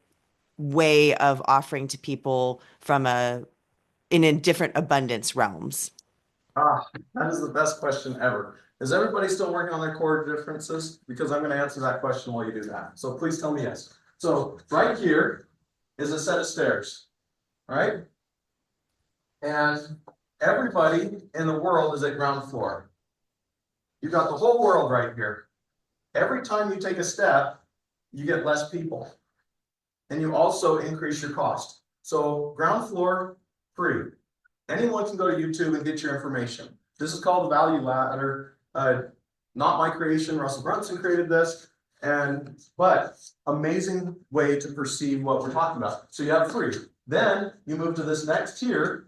way of offering to people in a different abundance realms? That is the best question ever. Is everybody still working on their core differences? Because I'm going to answer that question while you do that. So please tell me yes. So right here is a set of stairs, right? And everybody in the world is at ground floor. You've got the whole world right here. Every time you take a step, you get less people. And you also increase your cost. So ground floor, free. Anyone can go to YouTube and get your information. This is called the value ladder. Not my creation. Russell Brunson created this. But amazing way to perceive what we're talking about. So you have free. Then you move to this next tier,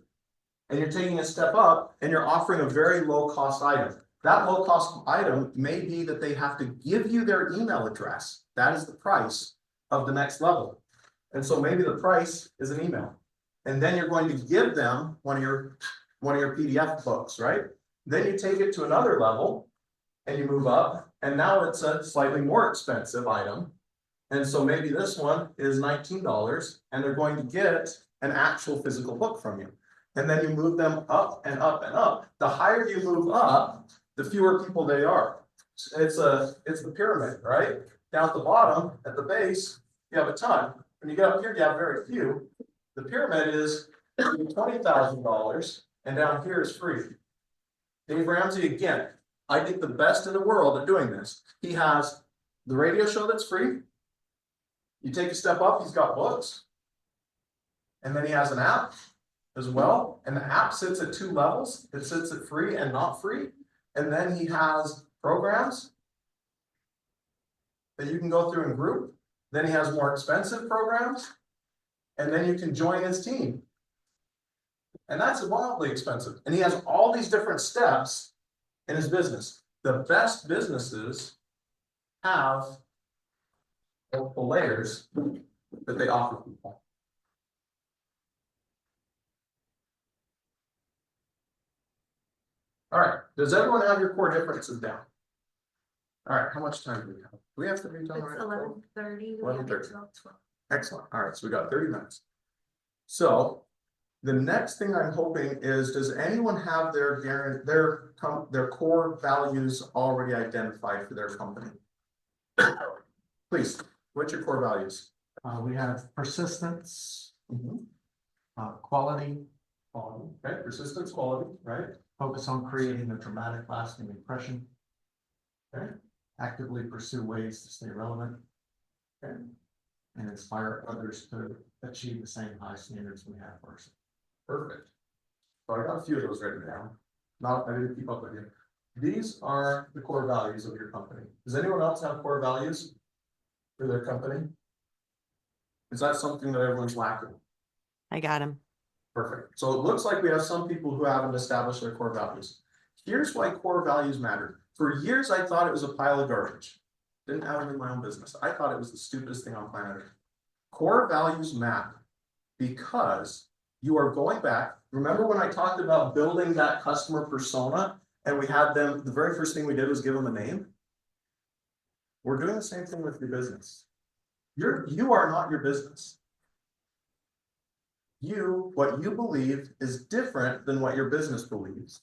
and you're taking a step up, and you're offering a very low cost item. That low cost item may be that they have to give you their email address. That is the price of the next level. And so maybe the price is an email. And then you're going to give them one of your PDF books, right? Then you take it to another level and you move up, and now it's a slightly more expensive item. And so maybe this one is $19, and they're going to get an actual physical book from you. And then you move them up and up and up. The higher you move up, the fewer people they are. It's the pyramid, right? Down at the bottom, at the base, you have a ton. When you get up here, you have very few. The pyramid is $20,000, and down here is free. Dave Ramsey, again, I think the best in the world at doing this. He has the radio show that's free. You take a step up, he's got books. And then he has an app as well. And the app sits at 2 levels. It sits at free and not free. And then he has programs that you can go through in group. Then he has more expensive programs. And then you can join his team. And that's wildly expensive. And he has all these different steps in his business. The best businesses have multiple layers that they offer people. All right. Does everyone have your core differences down? All right. How much time do we have? Do we have to be done? It's 11:30. 11:30. Excellent. All right. So we got 30 minutes. So the next thing I'm hoping is, does anyone have their core values already identified for their company? Please, what's your core values? We have persistence, quality, okay, persistence, quality, right? focus on creating a dramatic, lasting impression. Okay. Actively pursue ways to stay relevant. Okay. And inspire others to achieve the same high standards we have for ourselves. Perfect. So I got a few of those written down. I didn't keep up with you. These are the core values of your company. Does anyone else have core values for their company? Is that something that everyone's lacking? I got them. Perfect. So it looks like we have some people who haven't established their core values. Here's why core values matter. For years, I thought it was a pile of garbage. Didn't have it in my own business. I thought it was the stupidest thing on planet Earth. Core values matter because you are going back. Remember when I talked about building that customer persona and we had them, the very first thing we did was give them a name? We're doing the same thing with your business. You are not your business. What you believe is different than what your business believes.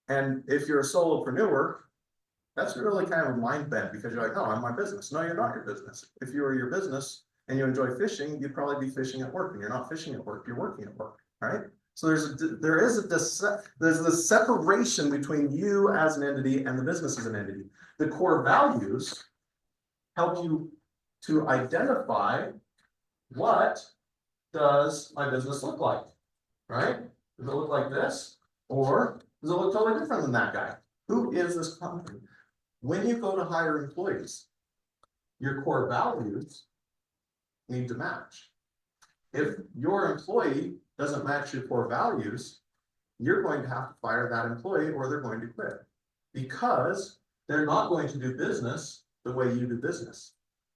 And if you're a solopreneur, that's really kind of a mind bend because you're like, oh, I'm my business. No, you're not your business. If you were your business and you enjoy fishing, you'd probably be fishing at work, and you're not fishing at work, you're working at work, right? So there's this separation between you as an entity and the business as an entity. The core values help you to identify what does my business look like, right? Does it look like this? Or does it look totally different than that guy? Who is this company? When you go to hire employees, your core values need to match. If your employee doesn't match your core values, you're going to have to fire that employee or they're going to quit because they're not going to do business the way you do business.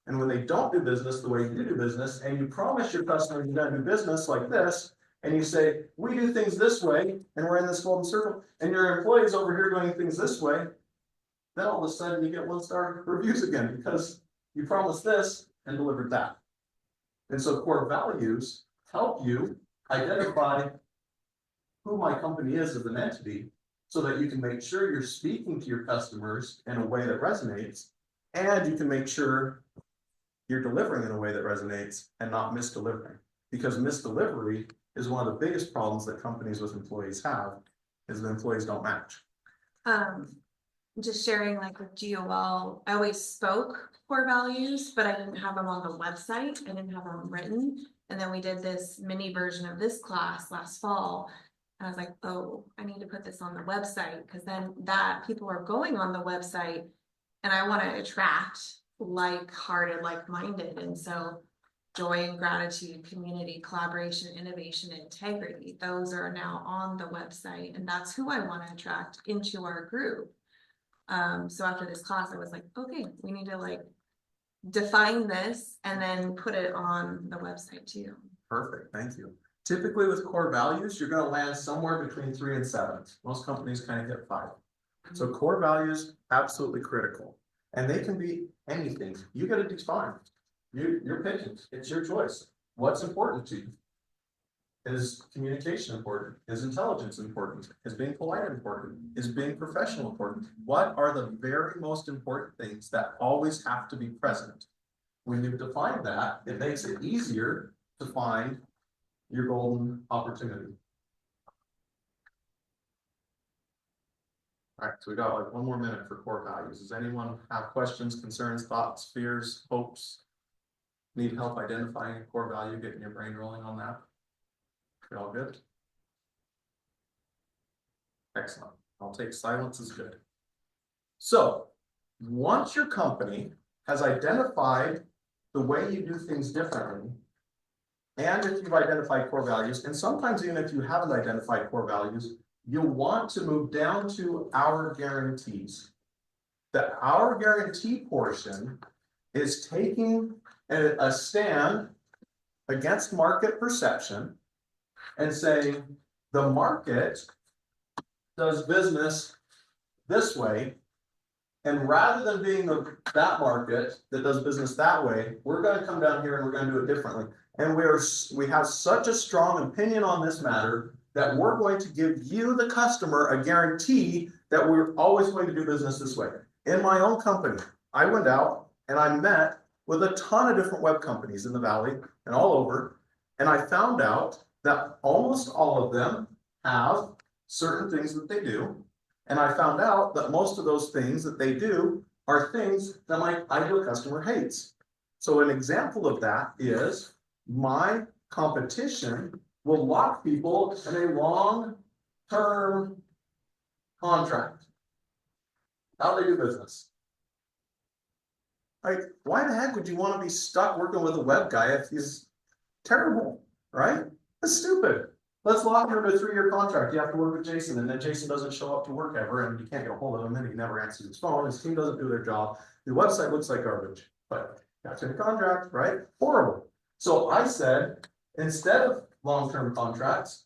And when they don't do business the way you do business, and you promise your customers you're going to do business like this, and you say, we do things this way, and we're in this golden circle, and your employees over here doing things this way, then all of a sudden you get 1-star reviews again because you promised this and delivered that. And so core values help you identify who my company is as an entity so that you can make sure you're speaking to your customers in a way that resonates, and you can make sure you're delivering in a way that resonates and not misdelivering. Because misdelivery is one of the biggest problems that companies with employees have, is the employees don't match. Just sharing, like with GOL, I always spoke core values, but I didn't have them on the website. I didn't have them written. And then we did this mini version of this class last fall. And I was like, oh, I need to put this on the website, because then that people are going on the website and I want to attract like-hearted, like-minded. And so joy and gratitude, community, collaboration, innovation, integrity, those are now on the website. And that's who I want to attract into our group. So after this class, I was like, okay, we need to like define this and then put it on the website too. Perfect, thank you. Typically with core values, you're going to land somewhere between 3 and 7. Most companies kind of hit 5. So core values, absolutely critical. And they can be anything. You got to define. You're picking. It's your choice. What's important to you? Is communication important? Is intelligence important? Is being polite important? Is being professional important? What are the very most important things that always have to be present? When you define that, it makes it easier to find your golden opportunity. All right, so we got like 1 more minute for core values. Does anyone have questions, concerns, thoughts, fears, hopes? Need help identifying a core value, getting your brain rolling on that? We all good? Excellent. I'll take silence as good. So once your company has identified the way you do things differently, and if you've identified core values, and sometimes even if you haven't identified core values, you'll want to move down to our guarantees. The our guarantee portion is taking a stand against market perception and saying the market does business this way, and rather than being that market that does business that way, we're going to come down here and we're going to do it differently. And we have such a strong opinion on this matter that we're going to give you, the customer, a guarantee that we're always going to do business this way. In my own company, I went out and I met with a ton of different web companies in the Valley and all over. And I found out that almost all of them have certain things that they do. And I found out that most of those things that they do are things that my ideal customer hates. So an example of that is my competition will lock people in a long-term contract. How they do business. Like, why the heck would you want to be stuck working with a web guy if he's terrible, right? That's stupid. Let's lock him into a 3-year contract. You have to work with Jason, and then Jason doesn't show up to work ever, and you can't get a hold of him, and he never answers his phone. His team doesn't do their job. The website looks like garbage, but that's in the contract, right? Horrible. So I said, instead of long-term contracts,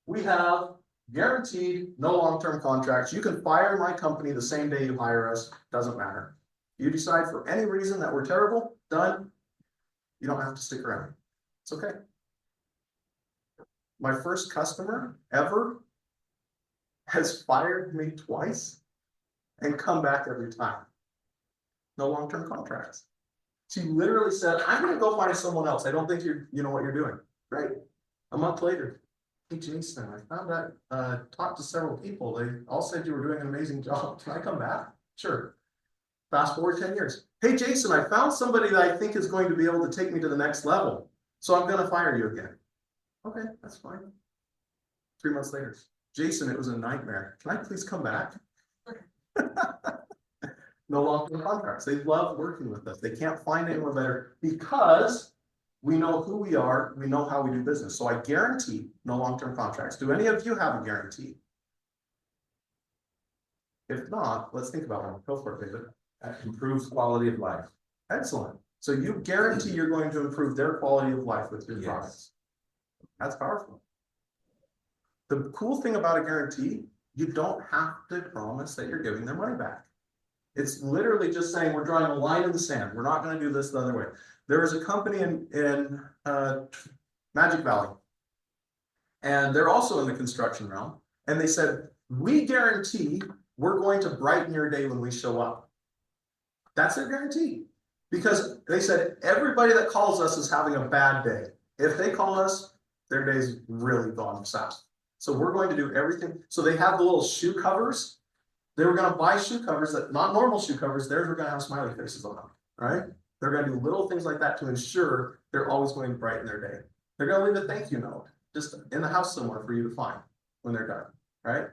we have guaranteed no long-term contracts. You can fire my company the same day you hire us. Doesn't matter. You decide for any reason that we're terrible, done. You don't have to stick around. It's okay. My first customer ever has fired me twice and come back every time. No long-term contracts. She literally said, I'm going to go find someone else. I don't think you know what you're doing. Great. A month later, hey, Jason, I found out, talked to several people. They all said you were doing an amazing job. Can I come back? Sure. Fast forward 10 years. Hey, Jason, I found somebody that I think is going to be able to take me to the next level. So I'm going to fire you again. Okay, that's fine. 3 months later, Jason, it was a nightmare. Can I please come back? No long-term contracts. They love working with us. They can't find anyone better because we know who we are. We know how we do business. So I guarantee no long-term contracts. Do any of you have a guarantee? If not, let's think about one. Go for it, David. That improves quality of life. Excellent. So you guarantee you're going to improve their quality of life with your products. That's powerful. The cool thing about a guarantee, you don't have to promise that you're giving their money back. It's literally just saying we're drawing a line in the sand. We're not going to do this the other way. There is a company in Magic Valley, and they're also in the construction realm. And they said, we guarantee we're going to brighten your day when we show up. That's their guarantee. Because they said everybody that calls us is having a bad day. If they call us, their day's really gone south. So we're going to do everything. So they have the little shoe covers. They were going to buy shoe covers that not normal shoe covers. Theirs were going to have smiley faces on them, right? They're going to do little things like that to ensure they're always going to brighten their day. They're going to leave a thank you note just in the house somewhere for you to find when they're done, right?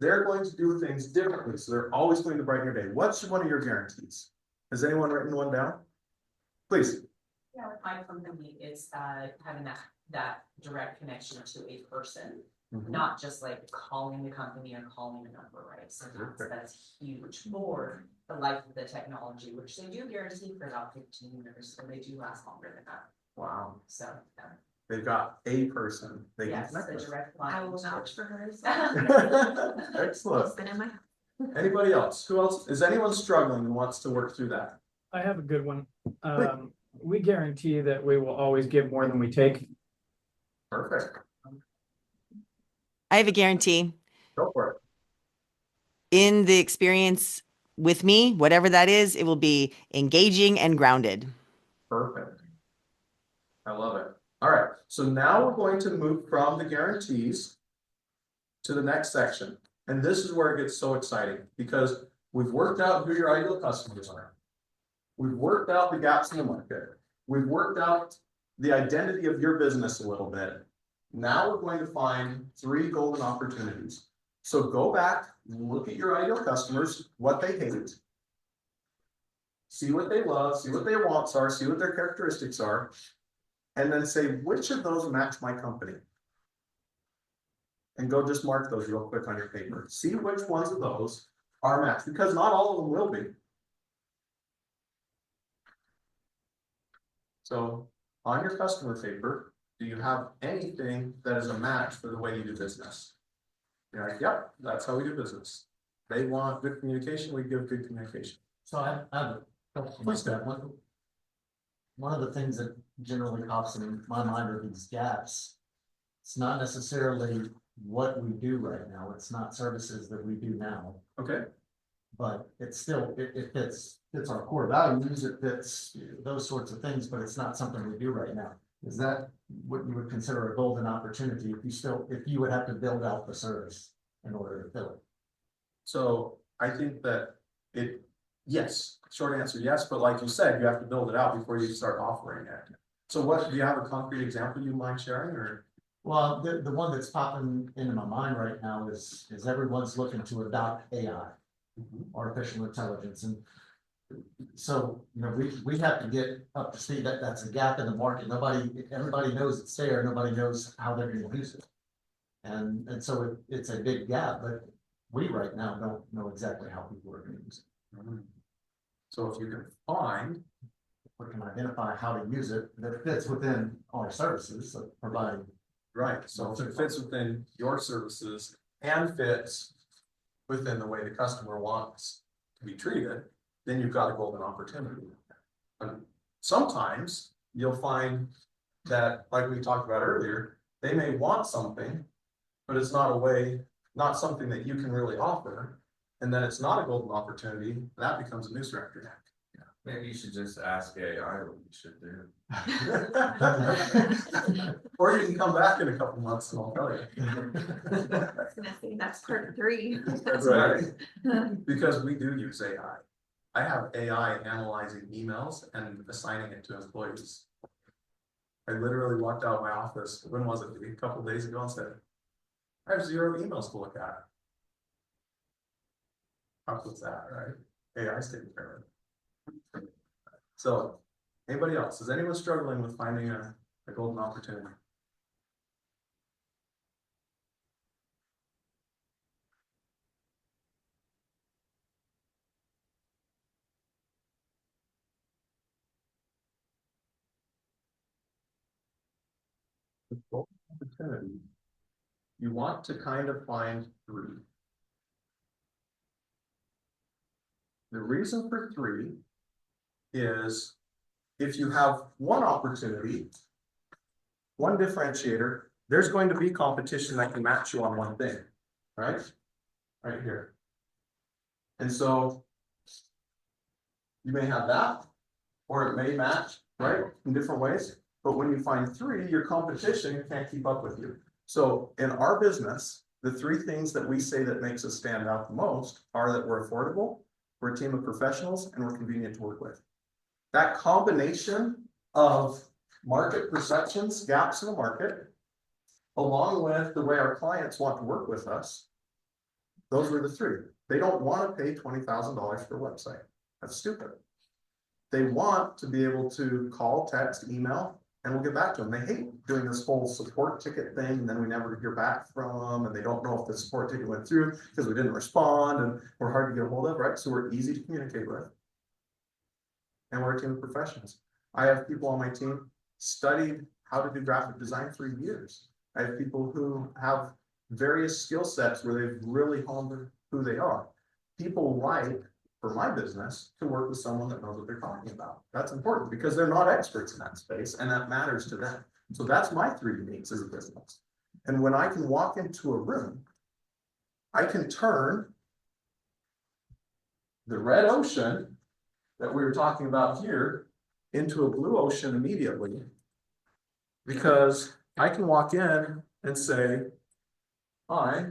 They're going to do things differently. So they're always going to brighten your day. What's one of your guarantees? Has anyone written one down? Please. Yeah, with my company, it's having that direct connection to a person, not just like calling the company or calling a number, right? So that's huge for the life of the technology, which they do guarantee for about 15 years, so they do last longer than that. Wow. So they've got a person they can yes, connect the with. direct line. I will vouch for her. Excellent. It's been in my house. Anybody else? Who else? Is anyone struggling and wants to work through that? I have a good one. We guarantee that we will always give more than we take. Perfect. I have a guarantee. Go for it. In the experience with me, whatever that is, it will be engaging and grounded. Perfect. I love it. All right. So now we're going to move from the guarantees to the next section. And this is where it gets so exciting because we've worked out who your ideal customers are. We've worked out the gaps in the market. We've worked out the identity of your business a little bit. Now we're going to find 3 golden opportunities. So go back, look at your ideal customers, what they hate, see what they love, see what their wants are, see what their characteristics are, and then say, which of those match my company? And go just mark those real quick on your paper. See which ones of those are matched, because not all of them will be. So on your customer paper, do you have anything that is a match for the way you do business? You're like, yep, that's how we do business. They want good communication, we give good communication. So I have a question. Please, Dan. one of the things that generally pops in my mind are these gaps. It's not necessarily what we do right now. It's not services that we do now. Okay. But it's still, it fits our core values, it fits those sorts of things, but it's not something we do right now. Is that what you would consider a golden opportunity if you would have to build out the service in order to fill it? So I think that yes, short answer, yes, but like you said, you have to build it out before you start offering it. So do you have a concrete example you mind sharing, or? Well, the one that's popping into my mind right now is everyone's looking to adopt AI, artificial intelligence, and so, you know, we have to get up to speed. That's a gap in the market. Everybody knows it's there. Nobody knows how they're going to use it. And so it's a big gap, but we right now don't know exactly how people are going to use it. So if you can find, we can identify how to use it that fits within our services, so providing. Right. So if it fits within your services and fits within the way the customer wants to be treated, then you've got a golden opportunity. And sometimes you'll find that, like we talked about earlier, they may want something, but it's not something that you can really offer. And then it's not a golden opportunity. That becomes a news director neck. Yeah. Maybe you should just ask AI what you should do. Or you can come back in a couple months and I'll tell you. I was gonna say, that's part 3. That's right. Because we do use AI. I have AI analyzing emails and assigning it to employees. I literally walked out of my office, when was it? A couple of days ago, and said, I have 0 emails to look at. How cool's that, right? AI's taking care of it. So, anybody else? Is anyone struggling with finding a golden opportunity? The golden opportunity, you want to kind of find 3. The reason for 3 is if you have one opportunity, one differentiator, there's going to be competition that can match you on one thing, right? Right here. And so you may have that, or it may match, right, in different ways. But when you find 3, your competition can't keep up with you. So in our business, the 3 things that we say that makes us stand out the most are that we're affordable, we're a team of professionals, and we're convenient to work with. That combination of market perceptions, gaps in the market, along with the way our clients want to work with us, those were the 3. They don't want to pay $20,000 for a website. That's stupid. They want to be able to call, text, email, and we'll get back to them. They hate doing this whole support ticket thing, and then we never hear back from them, and they don't know if the support ticket went through because we didn't respond, and we're hard to get a hold of, right? So we're easy to communicate with. And we're a team of professionals. I have people on my team studied how to do graphic design for years. I have people who have various skill sets where they've really honed who they are. People like, for my business, to work with someone that knows what they're talking about. That's important because they're not experts in that space, and that matters to them. So that's my 3 needs as a business. And when I can walk into a room, I can turn the red ocean that we were talking about here into a blue ocean immediately, because I can walk in and say, I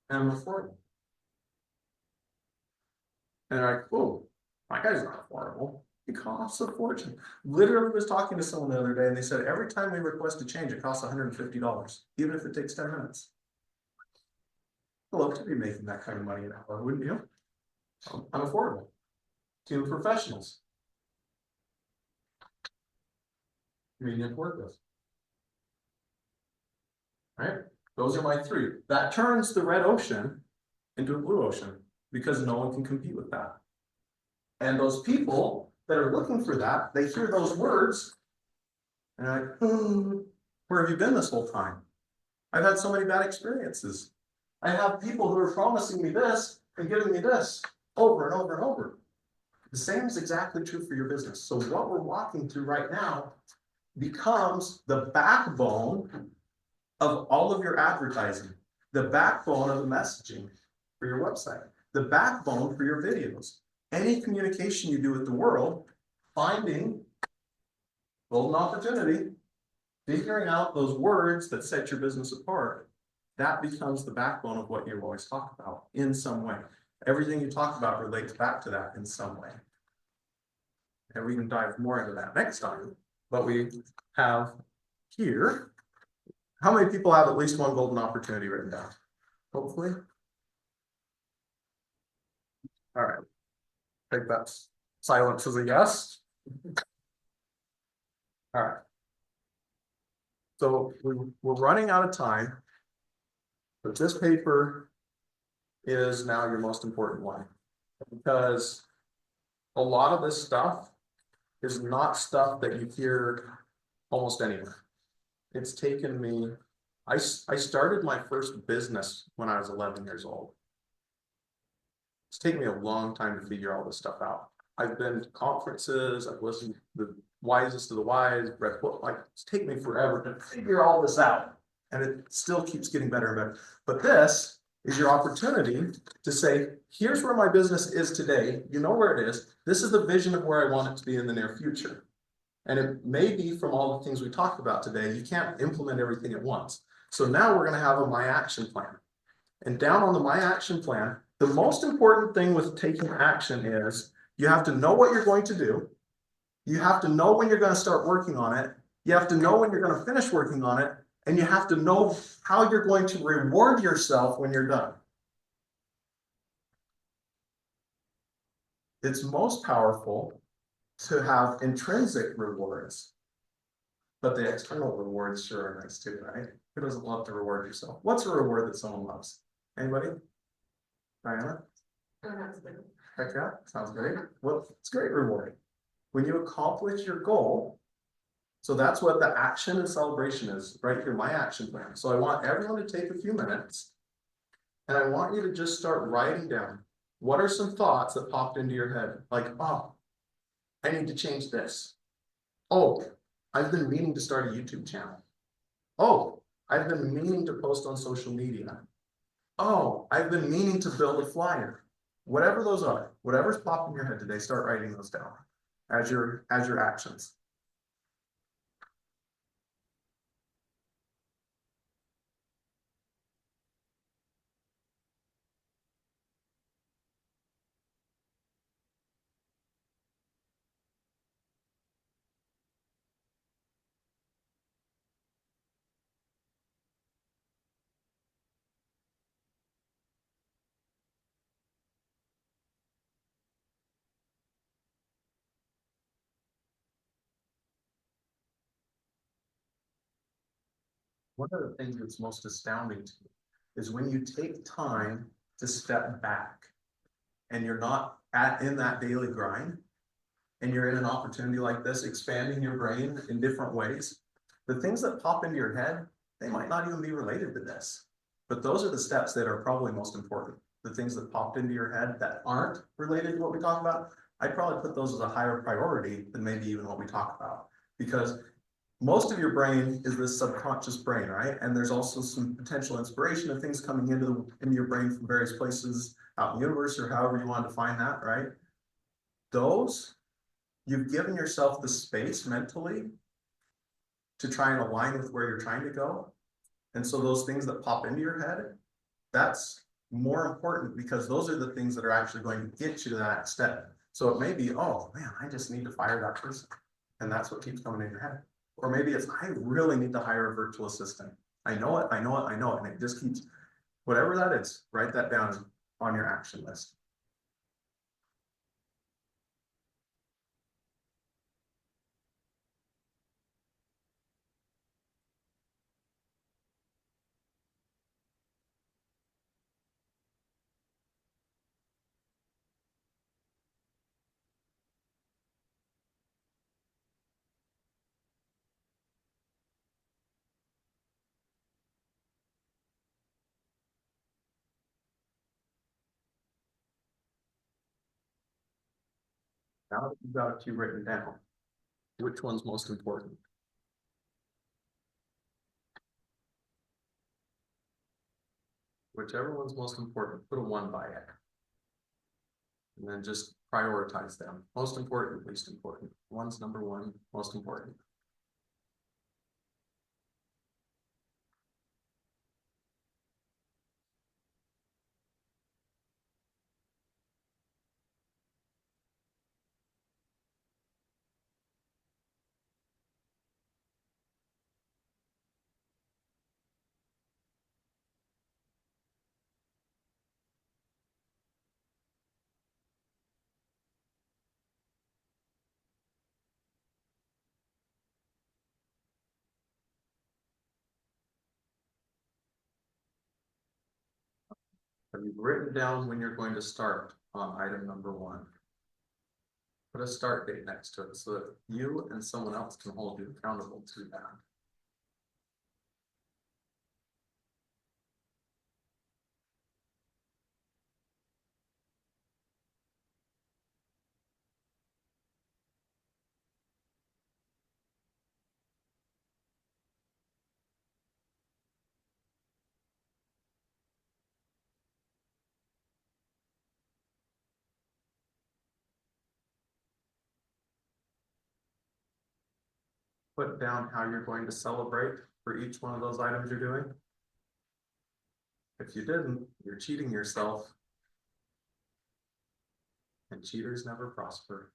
am affordable. And they're like, oh, my guy's not affordable. It costs a fortune. Literally was talking to someone the other day and they said, every time we request a change, it costs $150, even if it takes 10 minutes. I'd love to be making that kind of money an hour, wouldn't you? I'm affordable. Team of professionals. Convenient to work with. Right? Those are my 3. That turns the red ocean into a blue ocean because no one can compete with that. And those people that are looking for that, they hear those words and they're like, oh, where have you been this whole time? I've had so many bad experiences. I have people who are promising me this and giving me this over and over and over. The same is exactly true for your business. So what we're walking through right now becomes the backbone of all of your advertising, the backbone of the messaging for your website, the backbone for your videos. Any communication you do with the world, finding golden opportunity, figuring out those words that set your business apart, that becomes the backbone of what you always talk about in some way. Everything you talk about relates back to that in some way. And we can dive more into that next time. But we have here, how many people have at least one golden opportunity written down? Hopefully. All right. I think that's silence as a yes. All right. So we're running out of time, but this paper is now your most important one, because a lot of this stuff is not stuff that you hear almost anywhere. It's taken me, I started my first business when I was 11 years old. It's taken me a long time to figure all this stuff out. I've been to conferences, I've listened to the wisest of the wise, read books, like it's taken me forever to figure all this out. And it still keeps getting better and better. But this is your opportunity to say, here's where my business is today. You know where it is. This is the vision of where I want it to be in the near future. And it may be from all the things we talked about today, you can't implement everything at once. So now we're going to have a My Action Plan. And down on the My Action Plan, the most important thing with taking action is you have to know what you're going to do. You have to know when you're going to start working on it. You have to know when you're going to finish working on it. And you have to know how you're going to reward yourself when you're done. It's most powerful to have intrinsic rewards, but the external rewards sure are nice too, right? Who doesn't love to reward yourself? What's a reward that someone loves? Anybody? Diana? Heck yeah, sounds great. Well, it's great reward. When you accomplish your goal, so that's what the action and celebration is right here, My Action Plan. So I want everyone to take a few minutes and I want you to just start writing down, what are some thoughts that popped into your head? Like, oh, I need to change this. Oh, I've been meaning to start a YouTube channel. Oh, I've been meaning to post on social media. Oh, I've been meaning to build a flyer. Whatever those are, whatever's popped in your head today, start writing those down as your actions. One of the things that's most astounding to me is when you take time to step back and you're not in that daily grind and you're in an opportunity like this, expanding your brain in different ways, the things that pop into your head, they might not even be related to this, but those are the steps that are probably most important. The things that popped into your head that aren't related to what we talk about, I'd probably put those as a higher priority than maybe even what we talk about, because most of your brain is this subconscious brain, right? And there's also some potential inspiration of things coming into your brain from various places out in the universe, or however you want to define that, right? Those, you've given yourself the space mentally to try and align with where you're trying to go. And so those things that pop into your head, that's more important, because those are the things that are actually going to get you to that next step. So it may be, oh man, I just need to fire that person. And that's what keeps coming in your head. Or maybe it's, I really need to hire a virtual assistant. I know it, I know it, I know it. And it just keeps, whatever that is, write that down on your action list. Now that you've got a few written down, which one's most important? Whichever one's most important, put a 1 by it. And then just prioritize them. Most important, least important. One's number 1, most important. Have you written down when you're going to start on item number 1? Put a start date next to it so that you and someone else can hold you accountable to that. Put down how you're going to celebrate for each one of those items you're doing. If you didn't, you're cheating yourself. And cheaters never prosper.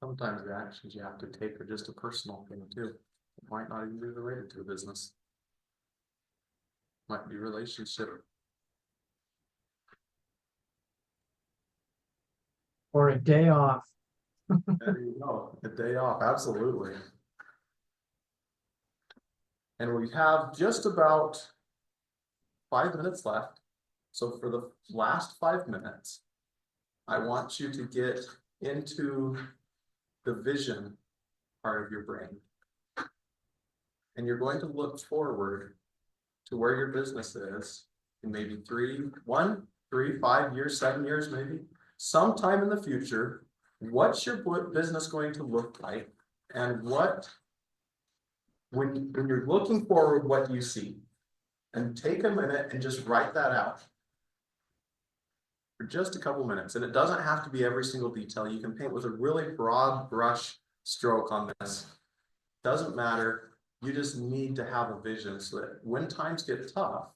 Sometimes the actions you have to take are just a personal thing too. It might not even be related to a business. Might be relationship. Or a day off. There you go, a day off, absolutely. And we have just about 5 minutes left. So for the last 5 minutes, I want you to get into the vision part of your brain. And you're going to look forward to where your business is in maybe 1, 3, 5 years, 7 years, maybe sometime in the future. What's your business going to look like? And when you're looking forward, what do you see? And take a minute and just write that out for just a couple minutes. And it doesn't have to be every single detail. You can paint with a really broad brush stroke on this. Doesn't matter. You just need to have a vision so that when times get tough,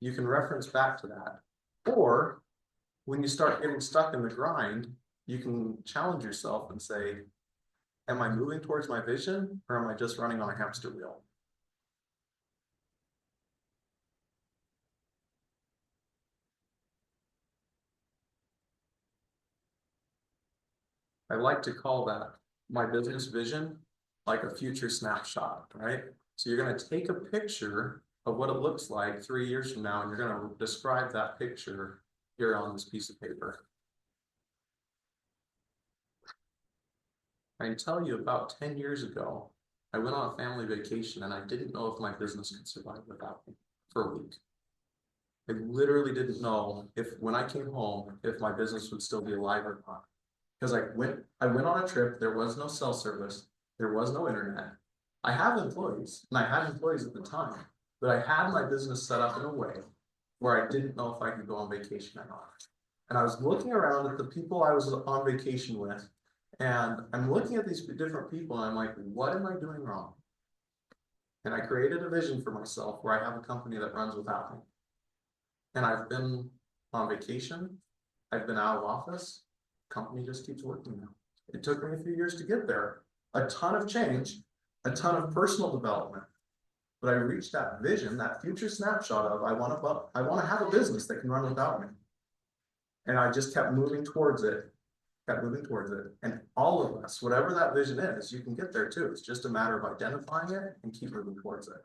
you can reference back to that. Or when you start getting stuck in the grind, you can challenge yourself and say, am I moving towards my vision or am I just running on a hamster wheel? I like to call that my business vision, like a future snapshot, right? So you're going to take a picture of what it looks like 3 years from now, and you're going to describe that picture here on this piece of paper. I can tell you about 10 years ago, I went on a family vacation and I didn't know if my business could survive without me for a week. I literally didn't know if when I came home, if my business would still be alive or not. Because I went on a trip, there was no cell service, there was no internet. I have employees, and I had employees at the time, but I had my business set up in a way where I didn't know if I could go on vacation or not. And I was looking around at the people I was on vacation with, and I'm looking at these different people, and I'm like, what am I doing wrong? And I created a vision for myself where I have a company that runs without me. And I've been on vacation. I've been out of office. Company just keeps working now. It took me a few years to get there. A ton of change, a ton of personal development. But I reached that vision, that future snapshot of I want to have a business that can run without me. And I just kept moving towards it, And all of us, whatever that vision is, you can get there too. It's just a matter of identifying it and keep moving towards it.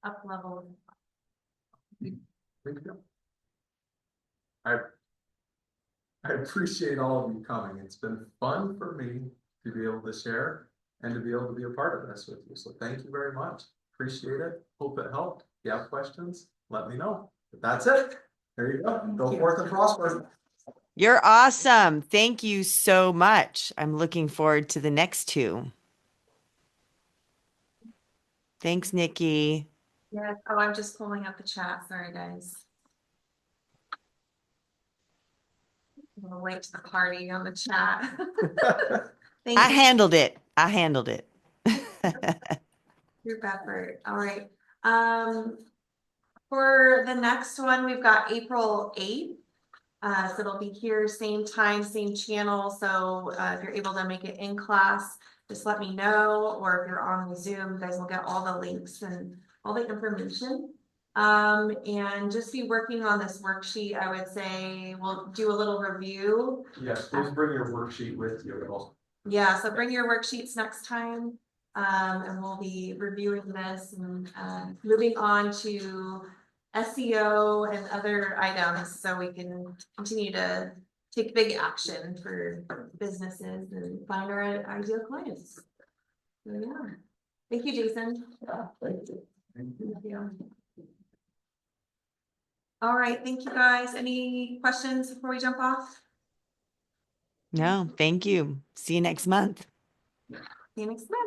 Up level. Thank you. I appreciate all of you coming. It's been fun for me to be able to share and to be able to be a part of this with you. So thank you very much. Appreciate it. Hope it helped. If you have questions, let me know. But that's it. There you go. Go forth and prosper. You're awesome. Thank you so much. I'm looking forward to the next two. Thanks, Nikki. Yes. Oh, I'm just pulling up the chat. Sorry, guys. I'm gonna wait to the party on the chat. Thank I you. handled it. I handled it. Group effort. All right. For the next one, we've got April 8th. So it'll be here, same time, same channel. So if you're able to make it in class, just let me know. Or if you're on the Zoom, you guys will get all the links and all the information. And just be working on this worksheet. I would say we'll do a little review. Yes, please bring your worksheet with you. Yeah, so bring your worksheets next time. And we'll be reviewing this and moving on to SEO and other items so we can continue to take big action for businesses and find our ideal clients. So yeah. Thank you, Jason. Yeah, thank you. Thank you. Thank you. All right, thank you guys. Any questions before we jump off? No, thank you. See you next month. See you next month.